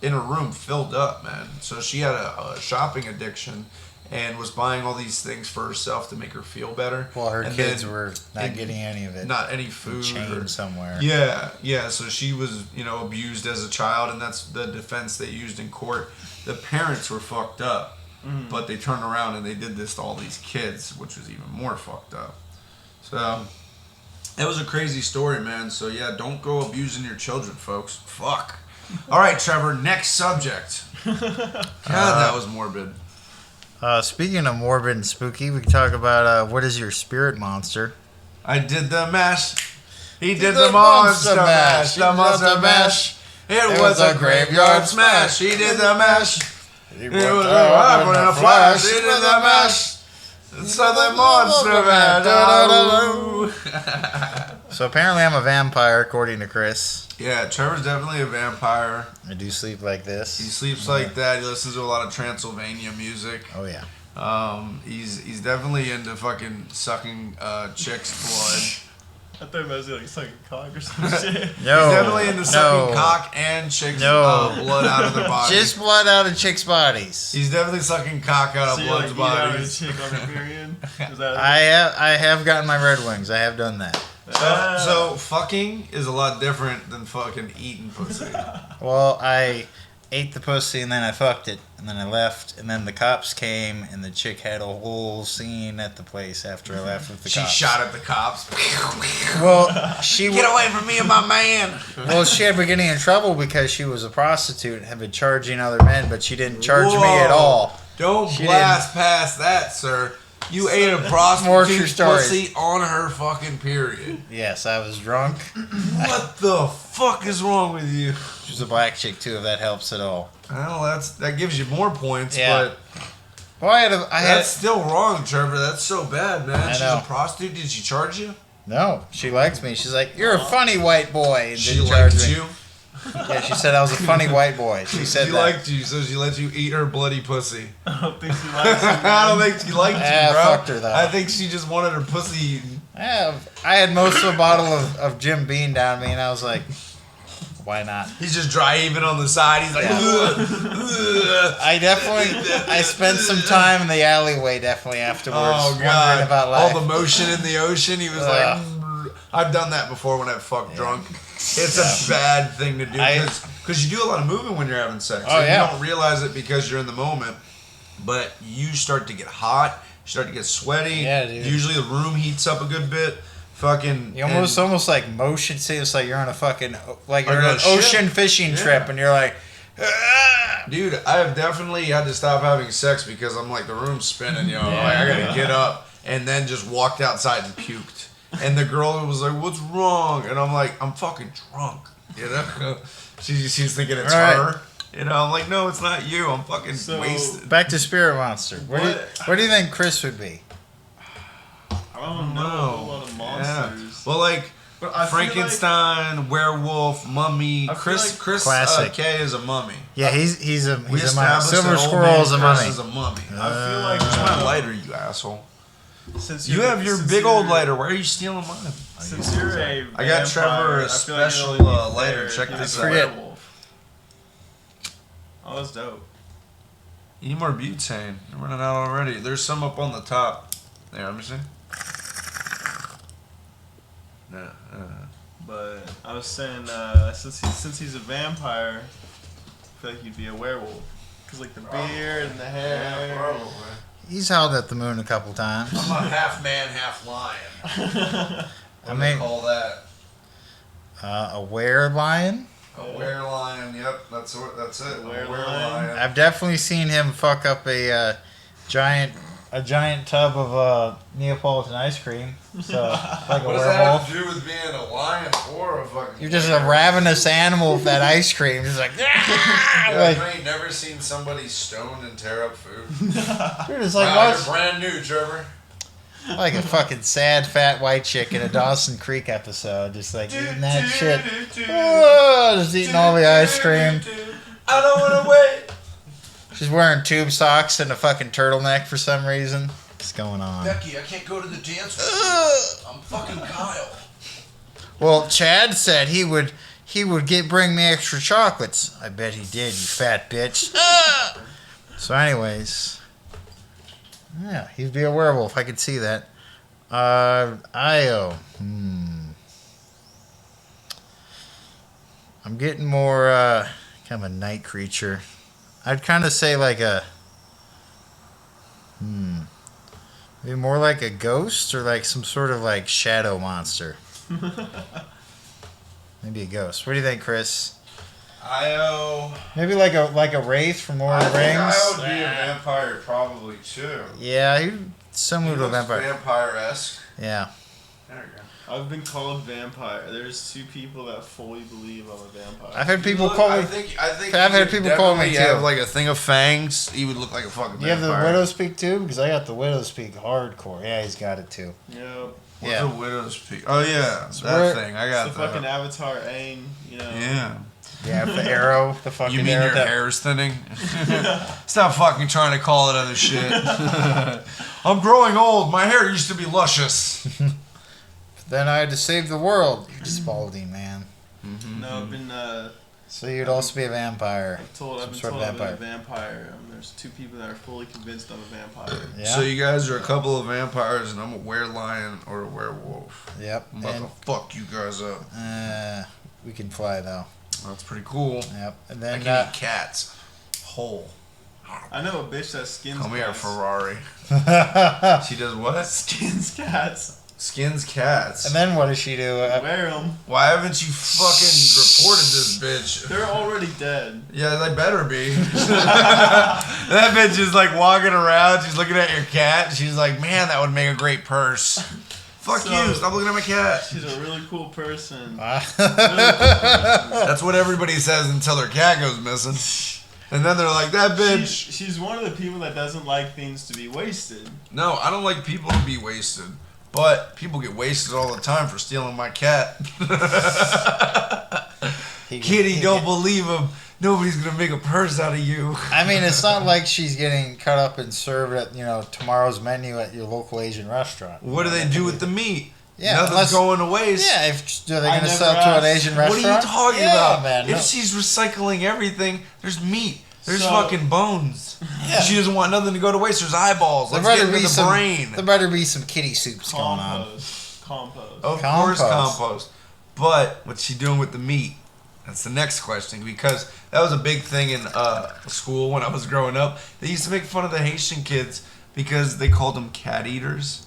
in a room filled up, man. So she had a shopping addiction and was buying all these things for herself to make her feel better. Well, her and kids were not getting any of it. Not any food. Chained somewhere. Yeah. So she was, abused as a child, and that's the defense they used in court. The parents were fucked up, but they turned around and they did this to all these kids, which was even more fucked up. So, It was a crazy story, man. So yeah, don't go abusing your children, folks. Fuck. All right, Trevor. Next subject. God, that was morbid. Speaking of morbid and spooky, we can talk about what is your spirit monster? I did the mash. He did the monster mash. The monster mash. It was a graveyard smash. He did the mash. It It was a flash. He did the mash. So the monster mash. So apparently I'm a vampire, according to Chris. Yeah, Trevor's definitely a vampire. I do sleep like He this. sleeps like that. He listens to a lot of Transylvania music. Oh yeah. He's definitely into fucking sucking chicks' blood. I thought it was like sucking cock or some shit. No. He's definitely into sucking cock and chicks' blood out of their body. Just blood out of chicks' bodies. He's definitely sucking cock out So of you like blood's eat out of a bodies. chick on her period? Is that I have gotten my Red Wings. I have done that. So fucking is a lot different than fucking eating pussy. Well, I ate the pussy and then I fucked it and then I left and then the cops came and the chick had a whole scene at the place after I left with the She cops. shot at the cops. Well, she Get away from me and my man. Well, she had been getting in trouble because she was a prostitute and had been charging other men, but she didn't charge me at Whoa. all. Don't She blast past that, sir. You ate a More true prostitute's stories. pussy on her fucking period. Yes, I was drunk. What the fuck is wrong with you? She was a black chick too, if that helps at all. Well, that gives you more points, Yeah. but Well, I had that's still wrong, Trevor. That's so bad, man. I She's know. a prostitute. Did she charge you? no. She liked me. She's like, "You're a funny white boy." And She didn't charge liked me. you. Yeah, she said I was a funny white boy. She said She that. liked you, so she let you eat her bloody pussy. I don't think she likes you. I don't think she liked Ah, you, bro. fucked her, though. I think she just wanted her pussy eaten. I had most of a bottle of Jim Beam down me, and I was like, "Why not?" He's just dry heaving on the side. He's like, Yeah. "Ugh, ugh." I spent some time in the alleyway definitely afterwards, Oh wondering god! about life. All the motion in the ocean. He was Ugh. like, "Mm." I've done that before when I fucked drunk. It's a bad thing to do because you do a lot of moving when you're having sex. Oh, And yeah. You don't realize it because you're in the moment, but you start to get hot. You start to get sweaty. Yeah, dude. Usually the room heats up a good bit. Fucking. You almost like motion sickness, like you're on a fucking like you're Like on a an ship. ocean fishing Yeah. trip, and you're like, "Ah!" Dude, I have definitely had to stop having sex because I'm like the room's spinning, yo. Like, I gotta get up, and then just walked outside and puked. And the girl was like, "What's wrong?" And I'm like, "I'm fucking drunk." You know, she's thinking it's Right. her. You know, I'm like, "No, it's not you. I'm fucking So- wasted." Back to Spirit Monster. What do you think Chris would be? I don't know a lot of monsters. Well, like But I feel Frankenstein, werewolf, mummy. I feel Chris like- Chris Classic. K is a mummy. Yeah, he's a We he's a mummy. established Silver that old Squirrel is a man Chris mummy. is a mummy. I feel like Where's my lighter, you asshole? since You you're- have your since big old you're- lighter. Why are you stealing mine? Since you're a I got Trevor a vampire, I feel like special, it'd only be lighter. fair Check if this he's a out. werewolf. Oh, that's dope. You need more butane. You're running out already. There's some up on the top. There, let me see. No, But I was saying, since he's a vampire, I feel like he'd be a werewolf. Cause like the beard and the hair. He's howled at the moon a couple times. I'm a half man, half lion. I mean, Call that a were-lion. a were-lion. Yep, that's it. A Were-lion. I've definitely seen him fuck up a giant tub of Neapolitan ice cream. So like a What does that have werewolf. to do with being a lion or a fucking? You're just a ravenous animal with that ice cream. Just like, Yeah, like you ain't never seen somebody stoned and tear up food. you're just like, Wow, you're what? brand new, Trevor. Like a fucking sad fat white chick in a Dawson Creek episode, just like eating that shit. Oh, just eating all the ice cream. I don't want to wait. She's wearing tube socks and a fucking turtleneck for some reason. What's going on? Becky, I can't go to the dance with you. I'm fucking Kyle. Well, Chad said he would bring me extra chocolates. I bet he did, you fat bitch. So, anyways, yeah, he'd be a werewolf. I could see that. Io. I'm getting more kind of a night creature. I'd kind of say like a maybe more like a ghost or like some sort of like shadow monster. Maybe a ghost. What do you think, Chris? Io. Maybe like a wraith from Lord of the Rings. I would be a vampire probably too. Yeah, he similar to a vampire. Vampire-esque. Yeah. There you go. I've been called vampire. There's 2 people that fully believe I'm a vampire. I've had people Look, call I me. think I've you had people call me definitely too. have like a thing of fangs. He would look like a fucking You have vampire. the Widow's Peak too? Because I got the Widow's Peak hardcore. Yeah, he's got it too. Yep. What's Yeah. a widow's peak? Oh yeah, So that we're- thing. I It's got the that. fucking Avatar Aang, you know. Yeah. Yeah, the arrow, the fucking You mean arrow. your hair is thinning? Stop fucking trying to call it other shit. I'm growing old. My hair used to be luscious. Then I had to save the world. You're just balding, man. No, I've been So you'd also be a vampire. I've Some been sort told of I'm a vampire. There's 2 people that are fully convinced I'm a vampire. Yeah. So you guys are a couple of vampires, and I'm a werelion or a werewolf. Yep. I'm about And to fuck you guys up. we can fly though. That's pretty cool. Yep. And I then can eat cats whole. I know a bitch that skins Come here, cats. Ferrari. She does what? Skins cats. Skins cats. and then what does she do? Wear them. Why haven't you fucking reported this bitch? They're already dead. Yeah, they better be. That bitch is like walking around. She's looking at your cat. She's like, man, that would make a great purse. Fuck So- you. Stop looking at my cat. She's a really cool person. That's what everybody says until their cat goes missing. And then they're like, that bitch. She's one of the people that doesn't like things to be wasted. No, I don't like people to be wasted. But people get wasted all the time for stealing my cat. Kitty, don't believe him. Nobody's going to make a purse out of you. I mean, it's not like she's getting cut up and served at tomorrow's menu at your local Asian restaurant. What do they do with the meat? Yeah, Nothing's unless- going to waste. Yeah, are they I going to never sell it to an asked. Asian What restaurant? are you talking Yeah, about? man. If no. she's recycling everything, there's meat. There's So- fucking bones. Yeah. She doesn't want nothing to go to waste. There's eyeballs. There Let's get better into be the some. brain. There better be some kitty soups going on. Compost. Of Compost. course, compost. But what's she doing with the meat? That's the next question, because that was a big thing in school when I was growing up. They used to make fun of the Haitian kids because they called them cat eaters.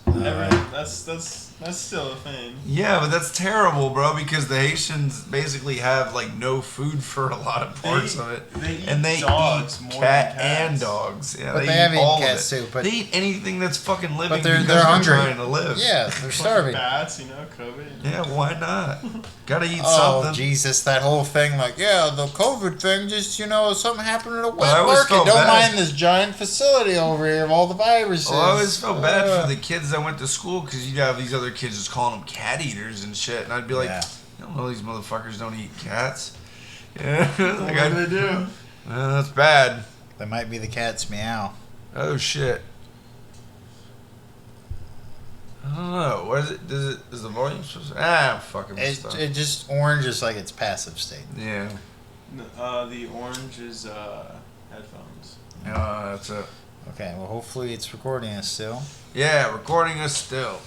That's still a thing. Yeah, but that's terrible, bro, because the Haitians basically have like no food for a lot of parts of it. They eat And they dogs eat more cat than cats. and dogs. Yeah, But they eat have eaten all of cats it. too, but- they eat anything that's fucking living But they're because hungry. trying to live. Yeah, they're starving. Bats, COVID. Yeah, why not? Gotta eat Oh something. Jesus! That whole thing, like, yeah, the COVID thing, just something happened in a I wet always market. felt Don't bad. mind this giant facility over here of all the viruses. Well, I always felt bad for the kids that went to school because you'd have these other kids just calling them cat eaters and shit, and I'd be like, Yeah. you don't know these motherfuckers don't eat cats. Yeah, like What do they do? That's bad. That might be the cat's meow. Oh shit. I don't know. What is it? Is the volume supposed to? I'm fucking messed up. It just orange is like its passive state. Yeah. The orange is headphones. That's it. Okay, well, hopefully it's recording us still. Yeah, recording us still.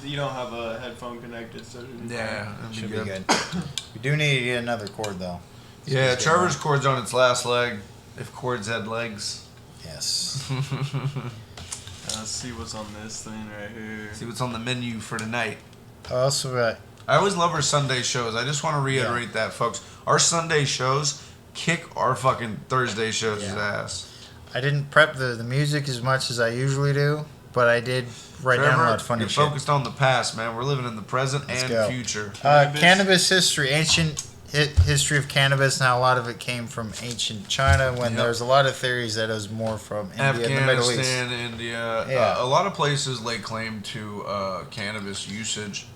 You don't have a headphone connected, so it should be Yeah, that'd Should be be good. good. We do need to get another cord though. Yeah, Let's get Trevor's one. cord's on its last leg. If cords had legs. Yes. Let's see what's on this thing right here. See what's on the menu for tonight. Also, I always love our Sunday shows. I just want to reiterate that, folks. Our Sunday shows kick our fucking Thursday shows' Yeah. ass. I didn't prep the music as much as I usually do, but I did write down a lot of funny you're shit. focused on the past, man. We're living in the present Let's and go. future. Cannabis history, ancient history of cannabis. Now, a lot of it came from ancient China when Yep. there's a lot of theories that it was more from India and the Middle East. Afghanistan, India. Yeah. A lot of places lay claim to cannabis usage.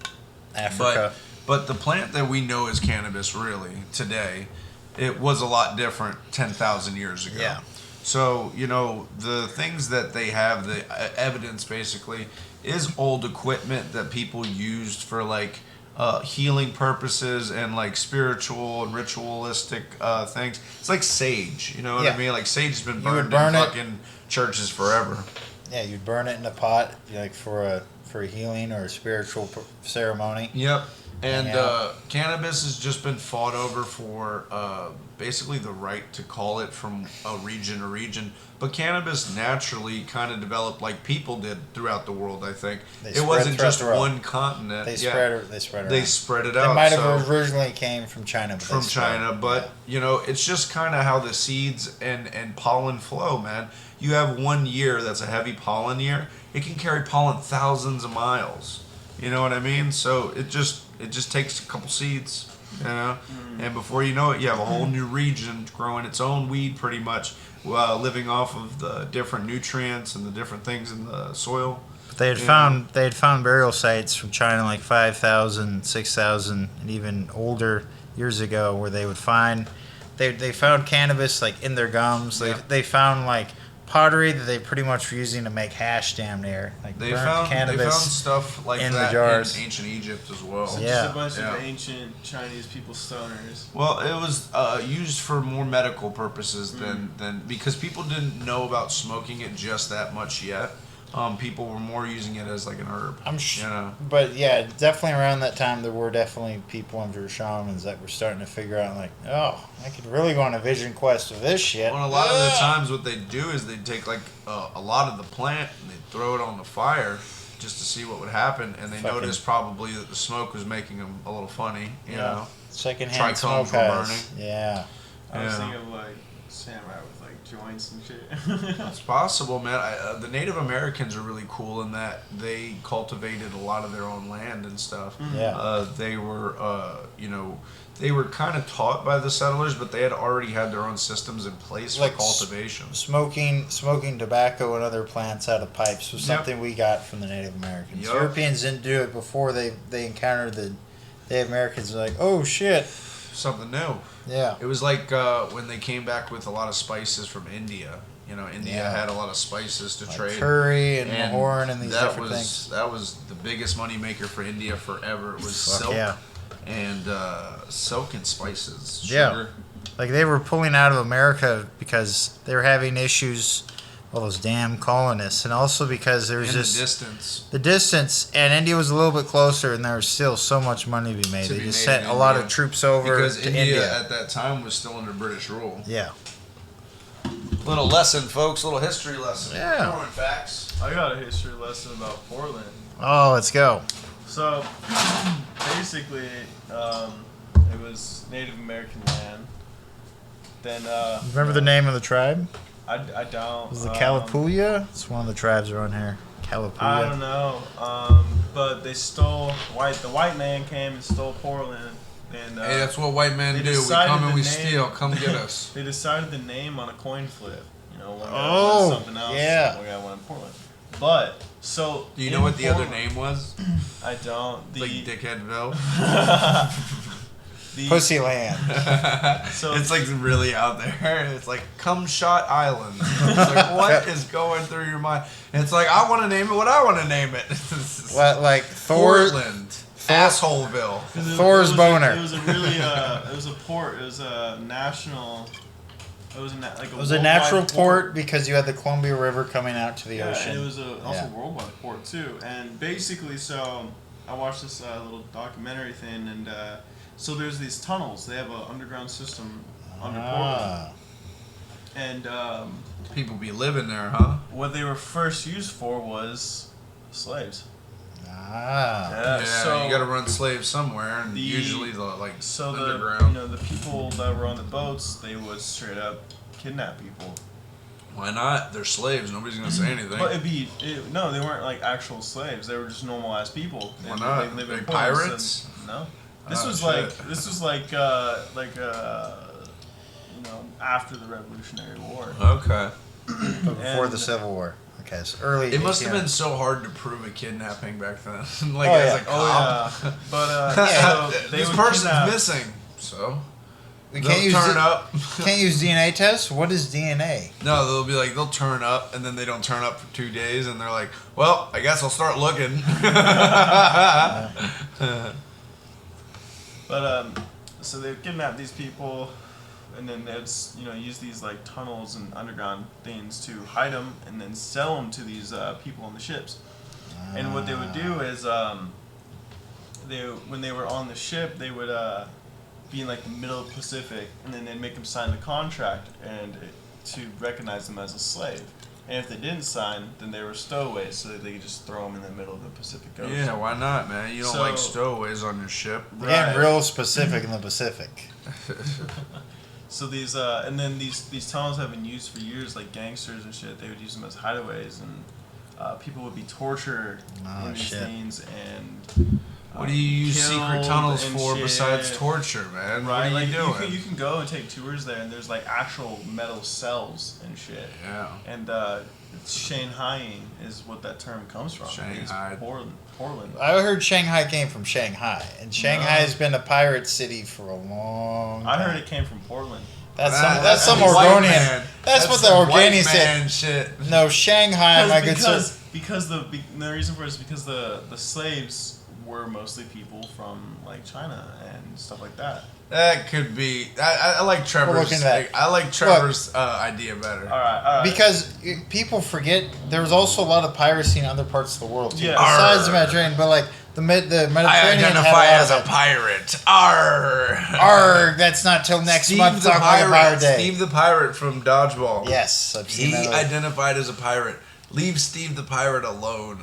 Africa. But the plant that we know as cannabis, really, today, it was a lot different 10,000 years ago. Yeah. So, the things that they have, the evidence basically, is old equipment that people used for, like, healing purposes and, like, spiritual and ritualistic things. It's like sage, you know what Yeah. I mean? Like, sage has been You burned would burn in it. fucking churches forever. Yeah, you'd burn it in a pot, like for a healing or a spiritual ceremony. Yep. And Yeah. cannabis has just been fought over for basically the right to call it from a region to region. But cannabis naturally kind of developed like people did throughout the world, I think. They It spread wasn't throughout just the world. one continent. They Yeah. spread it. They spread it. They around. spread it They out. might have so- originally came from China. But from they spread. China, but you know, it's just kind of how the seeds and pollen flow, man. You have 1 year that's a heavy pollen year. It can carry pollen thousands of miles. You know what I mean? So it just takes a couple seeds, you know, and before you know it, you have a whole new region growing its own weed, pretty much, living off of the different nutrients and the different things in the soil. They had found burial sites from China like 5,000, 6,000, and even older years ago where they would find they found cannabis like in their gums. Yeah. They found like pottery that they pretty much were using to make hash damn near. Like They burnt found cannabis. stuff like in the that jars. in ancient Egypt as well. So Yeah. just a bunch Yeah. of ancient Chinese people stoners. Well, it was used for more medical purposes than because people didn't know about smoking it just that much yet. People were more using it as like an herb. I'm sure, You know? but yeah, definitely around that time there were definitely people under shamans that were starting to figure out like, oh, I could really go on a vision quest with this shit. Well, a lot of the times, what they do is they take like a lot of the plant and they throw it on the fire just to see what would happen, and they Fucking- noticed probably that the smoke was making them a little funny. You know? Secondhand Trichomes smoke were has. burning. Yeah. I was Yeah. thinking of like samurai with like joints and shit. It's possible, man. The Native Americans are really cool in that they cultivated a lot of their own land and stuff. Yeah. They were, they were kind of taught by the settlers, but they had already had their own systems in place Like for cultivation. Smoking tobacco and other plants out of pipes was Yep. something we got from the Native Americans. Yup. Europeans didn't do it before they encountered the Native Americans. Like, oh shit. Something new. Yeah. It was like when they came back with a lot of spices from India. You know, India Yeah. had a lot of spices to Like trade. curry and mahorn and these different things. That was the biggest money maker for India forever. It was Fuck silk yeah. and silk and spices. Yeah. Sugar. Like they were pulling out of America because they were having issues, all those damn colonists, and also because there was In just the distance. the distance, and India was a little bit closer, and there was still so much money to be made. To They be just made sent in a lot of India. troops over Because to India at that time was still under British rule. Yeah. Little lesson, folks. Little history lesson. Yeah. Current facts. I got a history lesson about Portland. Oh, let's go. So basically, it was Native American land. Then Remember the name of the tribe? I don't. Was it Kalapuya? It's one of the tribes around here. Kalapuya. I don't know. But they stole the white man came and stole Portland, and Hey, that's what white men they do. We decided come and the we name- steal. Come get us. they decided the name on a coin flip. You know, one guy Oh, wanted something else. yeah. One guy wanted Portland. But so Do you know in what the other Portland- name was? I don't. It's like Dickheadville. The Pussyland. So It's like really out there. It's like Cumshot Island. It's like what is going through your mind? And it's like I want to name it what I want to name it. What, like Thor? Portland. Assholeville. 'cause Thor's it was boner. It was a really it was a port. It was a national. It was like a It was a worldwide natural port because you had the Columbia River coming out to the Yeah, ocean. and it was also Yeah. a worldwide port too. And basically, so I watched this little documentary thing, and so there's these tunnels. They have an underground system under Portland, Ah. and People be living there, huh? what they were first used for was slaves. Ah. Yeah, Yeah, so you got to run slaves somewhere, and the- usually the like so underground. the people that were on the boats, they would straight up kidnap people. Why not? They're slaves. Nobody's gonna say anything. But no, they weren't like actual slaves. They were just normal ass people. Why They- not? They lived in Like Portland, pirates? No. This Oh, was shit. after the Revolutionary War. Okay. But before And- the Civil War. Okay, so early. It must have 1800s. been so hard to prove a kidnapping back then. Like Oh, as yeah. a cop. Oh yeah, but Yeah. so they This would person's kidnap- missing. So We they'll can't use turn di- up. Can't use DNA tests. What is DNA? No, they'll be like they'll turn up and then they don't turn up for 2 days and they're like, well, I guess I'll start looking. But so they would kidnap these people, and then they'd use these like tunnels and underground things to hide them, and then sell them to these people on the ships. And what they would do is when they were on the ship, they would be in like the middle of the Pacific, and then they'd make them sign the contract to recognize them as a slave. And if they didn't sign, then they were stowaways, so that they could just throw them in the middle of the Pacific Ocean. Yeah, why not, man? You don't So- like stowaways on your ship. We're getting real specific in the Pacific. So these and then these tunnels have been used for years, like gangsters and shit. They would use them as hideaways, and people would be tortured in these shit. things. And What do you use secret killed tunnels and for shit. besides torture, man? Right, What are like you doing? you can go and take tours there, and there's like actual metal cells and shit. Yeah. And Shanghaiing is what that term comes from. Shanghai. It's Portland. I heard Shanghai came from Shanghai, and Shanghai has been a pirate city for a long time. I heard it came from Portland. That's some white Oregonian. man. That's what the some white Oregonian said. man shit. No, Shanghai, my good sir. Because the reason for it is because the slaves were mostly people from like China and stuff like that. That could be. I like Trevor's. We're looking at- I like Trevor's idea better. All right. Because people forget there was also a lot of piracy in other parts of the world too, Yeah. besides the Arr. Mediterranean. But like the Mediterranean, I had identify a lot as of a it. pirate. Arr. Arg, that's not till next Steve month. the Talk like a pirate pirate. day. Steve the pirate from Dodgeball. Yes, I've seen He that. identified as a pirate. Leave Steve the pirate alone.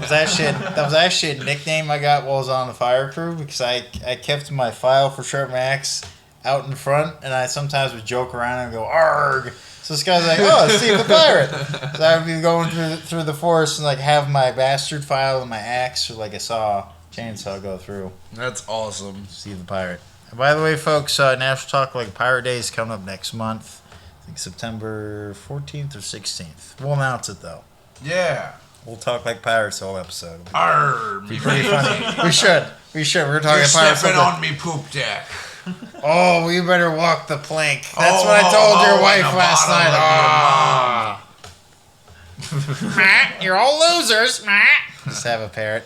That was actually a nickname I got while I was on the fire crew because I kept my file for Sharp Max out in front, and I sometimes would joke around and go arg. So this guy's like, "Oh, it's Steve the pirate." So I would be going through the forest and like have my bastard file and my axe or like a chainsaw go through. That's awesome. Steve the pirate. And by the way, folks, National Talk Like a Pirate Day is coming up next month. I think September 14th or 16th. We'll announce it though. Yeah. We'll talk like pirates the whole episode. Arr. Be pretty funny. We should. We're talking You're pirates. stepping on me poop deck. Oh, we better walk the plank. That's what I told your wife the last night. bottom of Matt, you're all losers. Matt. Just have a parrot.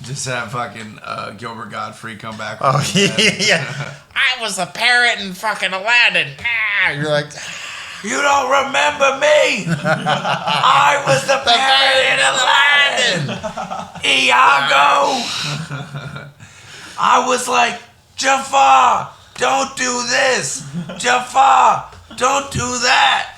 Just have fucking Gilbert Godfrey come back. Oh, from his head. yeah. I was a parrot in fucking Aladdin. You're like, You don't remember me? I was the parrot in Aladdin. Iago. I was like, Jafar, don't do this. Jafar, don't do that.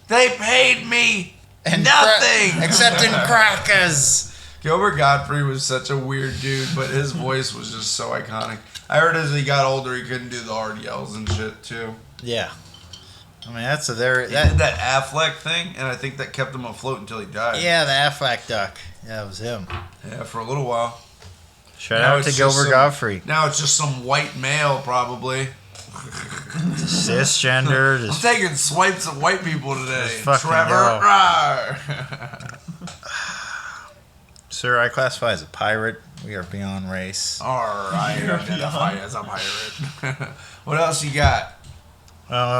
They paid me nothing. except in crackers. Gilbert Godfrey was such a weird dude, but his voice was just so iconic. I heard as he got older, he couldn't do the hard yells and shit too. Yeah. I mean, that's a He there. did that Affleck thing, and I think that kept him afloat until he died. Yeah, the Affleck duck. Yeah, it was him. Yeah, for a little while. Shout Now out it's to just Gilbert some- Godfrey. Now it's just some white male, probably. Cisgender. I'm Just taking swipes of white people today. Just fucking Trevor. go. Rawr. Sir, I classify as a pirate. We are beyond race. I You're identify beyond. as a pirate. What else you got?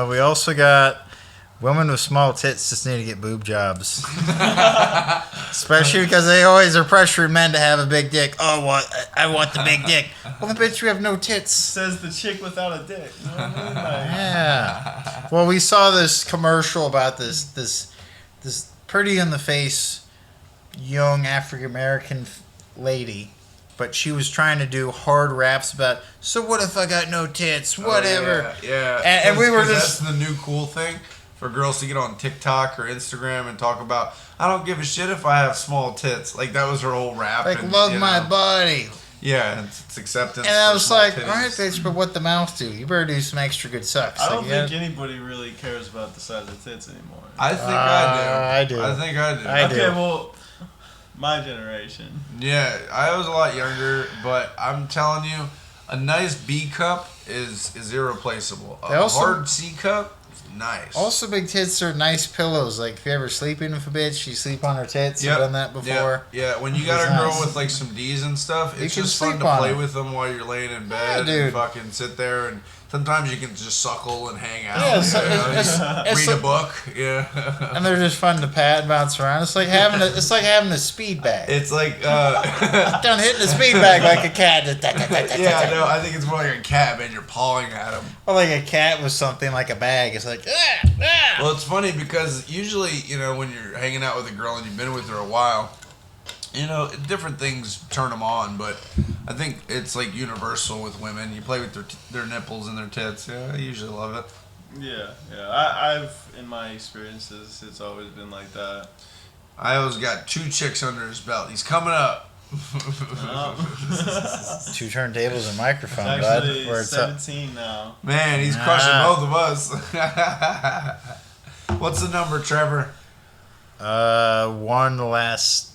We also got women with small tits just need to get boob jobs. Especially because they always are pressuring men to have a big dick. Oh, what? I want the big dick. Well, the bitch, you have no tits. Says the chick without a dick. You know what I mean? Like, Yeah. Well, we saw this commercial about this pretty in the face young African American lady, but she was trying to do hard raps about. So what if I got no tits? Whatever. Oh, yeah. And we were 'Cause just- That's the new cool thing for girls to get on TikTok or Instagram and talk about. I don't give a shit if I have small tits. Like that was her whole rap. Like, and, love you my know, body. Yeah, it's acceptance. And I for was small like, titties. all right, bitch, but what the mouth do? You better do some extra good sucks. I don't Like, think anybody really cares about the size of tits anymore. I think I I do. do. I think I do. I do. Okay, well, my generation. Yeah, I was a lot younger, but I'm telling you, a nice B cup is irreplaceable. A They also- hard C cup is nice. Also, big tits are nice pillows. Like, if you ever sleeping with a bitch, you sleep on her tits. Yep. You've done that before. Yeah, when you got It's a girl nice. with like some D's and stuff, You it's can just fun sleep to on play it. with them while you're laying in bed dude. and fucking sit there, and sometimes you can just suckle and hang out. Yeah, you it's- know, it's read a like- book. Yeah, And they're just fun to pat and bounce around. It's like having a speed bag. it's like Done hitting a speed bag like a cat. yeah, no, I think it's more like a cat, man. You're pawing at them. Or like a cat with something like a bag. It's like, ah, ah. Well, it's funny because usually, you know, when you're hanging out with a girl and you've been with her a while, You know, different things turn them on, but I think it's like universal with women. You play with their nipples and their tits. Yeah, I usually love it. Yeah. I've in my experiences, it's always been like that. I always got 2 chicks under his belt. He's coming up. No. 2 turntables and microphone, It's bud. actually Where it's up. 17 now. Man, he's crushing both of us. What's the number, Trevor? 1 the last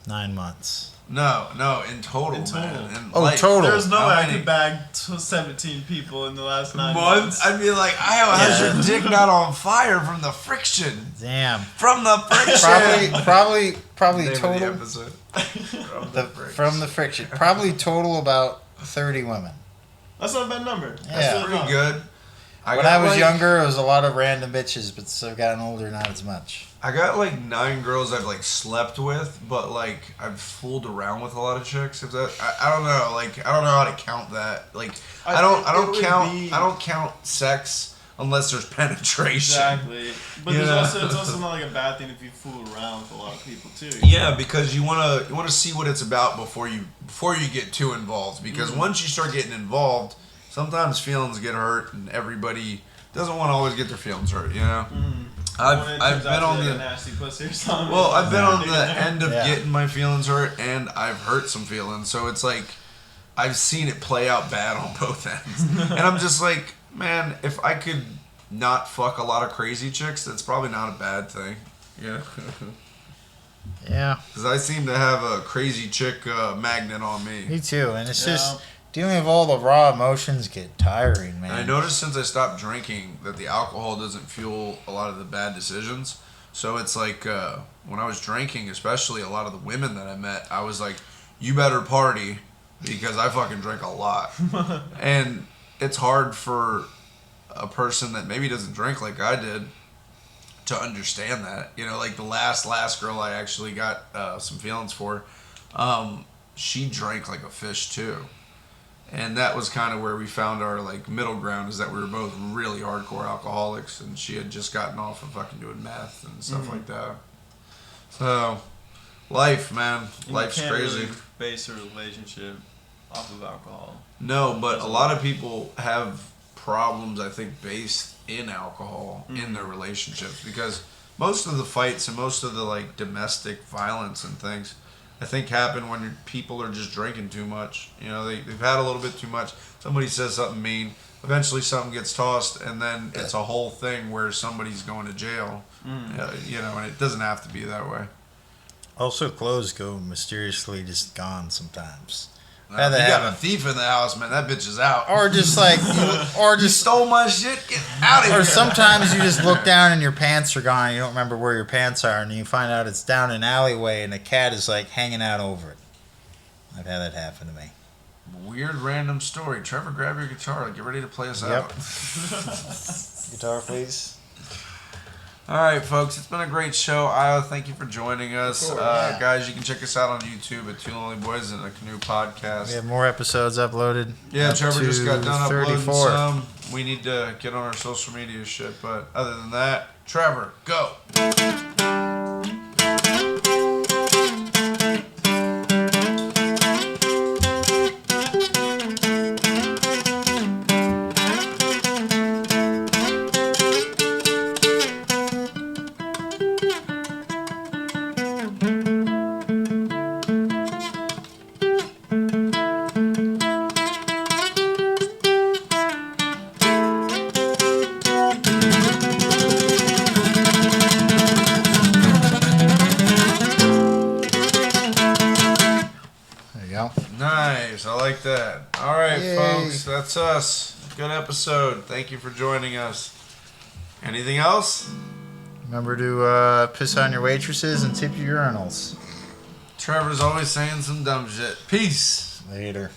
9 months. No, in total, In total. man. In Oh, life. total. There's no How way I many could bag 17 people in the last 9 months? months. I'd be like, how's your dick not on fire from the friction? Damn. From the friction. Probably Name of the total episode. from the friction. Probably total about 30 women. That's not a bad number. Yeah. That's really Pretty not. good. When I was younger, it was a lot of random bitches, but as I've gotten older, not as much. I got like 9 girls I've like slept with, but like I've fooled around with a lot of chicks. If that, I don't know, like I don't know how to count that. Like I don't count sex unless there's penetration. Exactly. But You it's know? also not like a bad thing if you fool around with a lot of people too. Yeah, because you wanna see what it's about before you get too involved. Because once you start getting involved, sometimes feelings get hurt, and everybody doesn't want to always get their feelings hurt. You know. I've been on the nasty pussy or something. well, I've been on the end of Yeah. getting my feelings hurt, and I've hurt some feelings. So it's like I've seen it play out bad on both ends, and I'm just like, man, if I could not fuck a lot of crazy chicks, that's probably not a bad thing. Yeah. Yeah, Because I seem to have a crazy chick magnet on me. me too. And it's Yeah. just dealing with all the raw emotions get tiring, man. And I noticed since I stopped drinking that the alcohol doesn't fuel a lot of the bad decisions. So it's like when I was drinking, especially a lot of the women that I met, I was like, you better party because I fucking drink a lot. And it's hard for a person that maybe doesn't drink like I did to understand that. You know, like the last girl I actually got some feelings for, she drank like a fish too. And that was kind of where we found our like middle ground, is that we were both really hardcore alcoholics, and she had just gotten off of fucking doing meth and stuff like that. So, life, man, life's you can't crazy. Really base a relationship off of alcohol. No, but a lot of people have problems, I think, based in alcohol in their relationships, because most of the fights and most of the like domestic violence and things, I think, happen when people are just drinking too much. You know, they've had a little bit too much. Somebody says something mean. Eventually, something gets tossed, and then it's a whole thing where somebody's going to jail. You know, and it doesn't have to be that way. Also, clothes go mysteriously just gone sometimes. You Had that got a happen. thief in the house, man. That bitch is out. Or just like, or You just, stole my shit. Get out of here. or sometimes you just look down and your pants are gone. And you don't remember where your pants are, and you find out it's down an alleyway, and a cat is like hanging out over it. I've had that happen to me. Weird random story. Trevor, grab your guitar. Get ready to play us Yep. out. Guitar, please. All right, folks. It's been a great show. Io, thank you for joining us. Yeah. Guys, you can check us out on YouTube at Two Lonely Boys in a Canoe podcast. We have more episodes uploaded. Yeah, up Trevor just to got done uploading 34. some. We need to get on our social media shit. But other than that, Trevor, go. There you go. Nice. I like that. All right, Yay. folks. That's us. Good episode. Thank you for joining us. Anything else? Remember to piss on your waitresses and tip your urinals. Trevor's always saying some dumb shit. Peace. Later.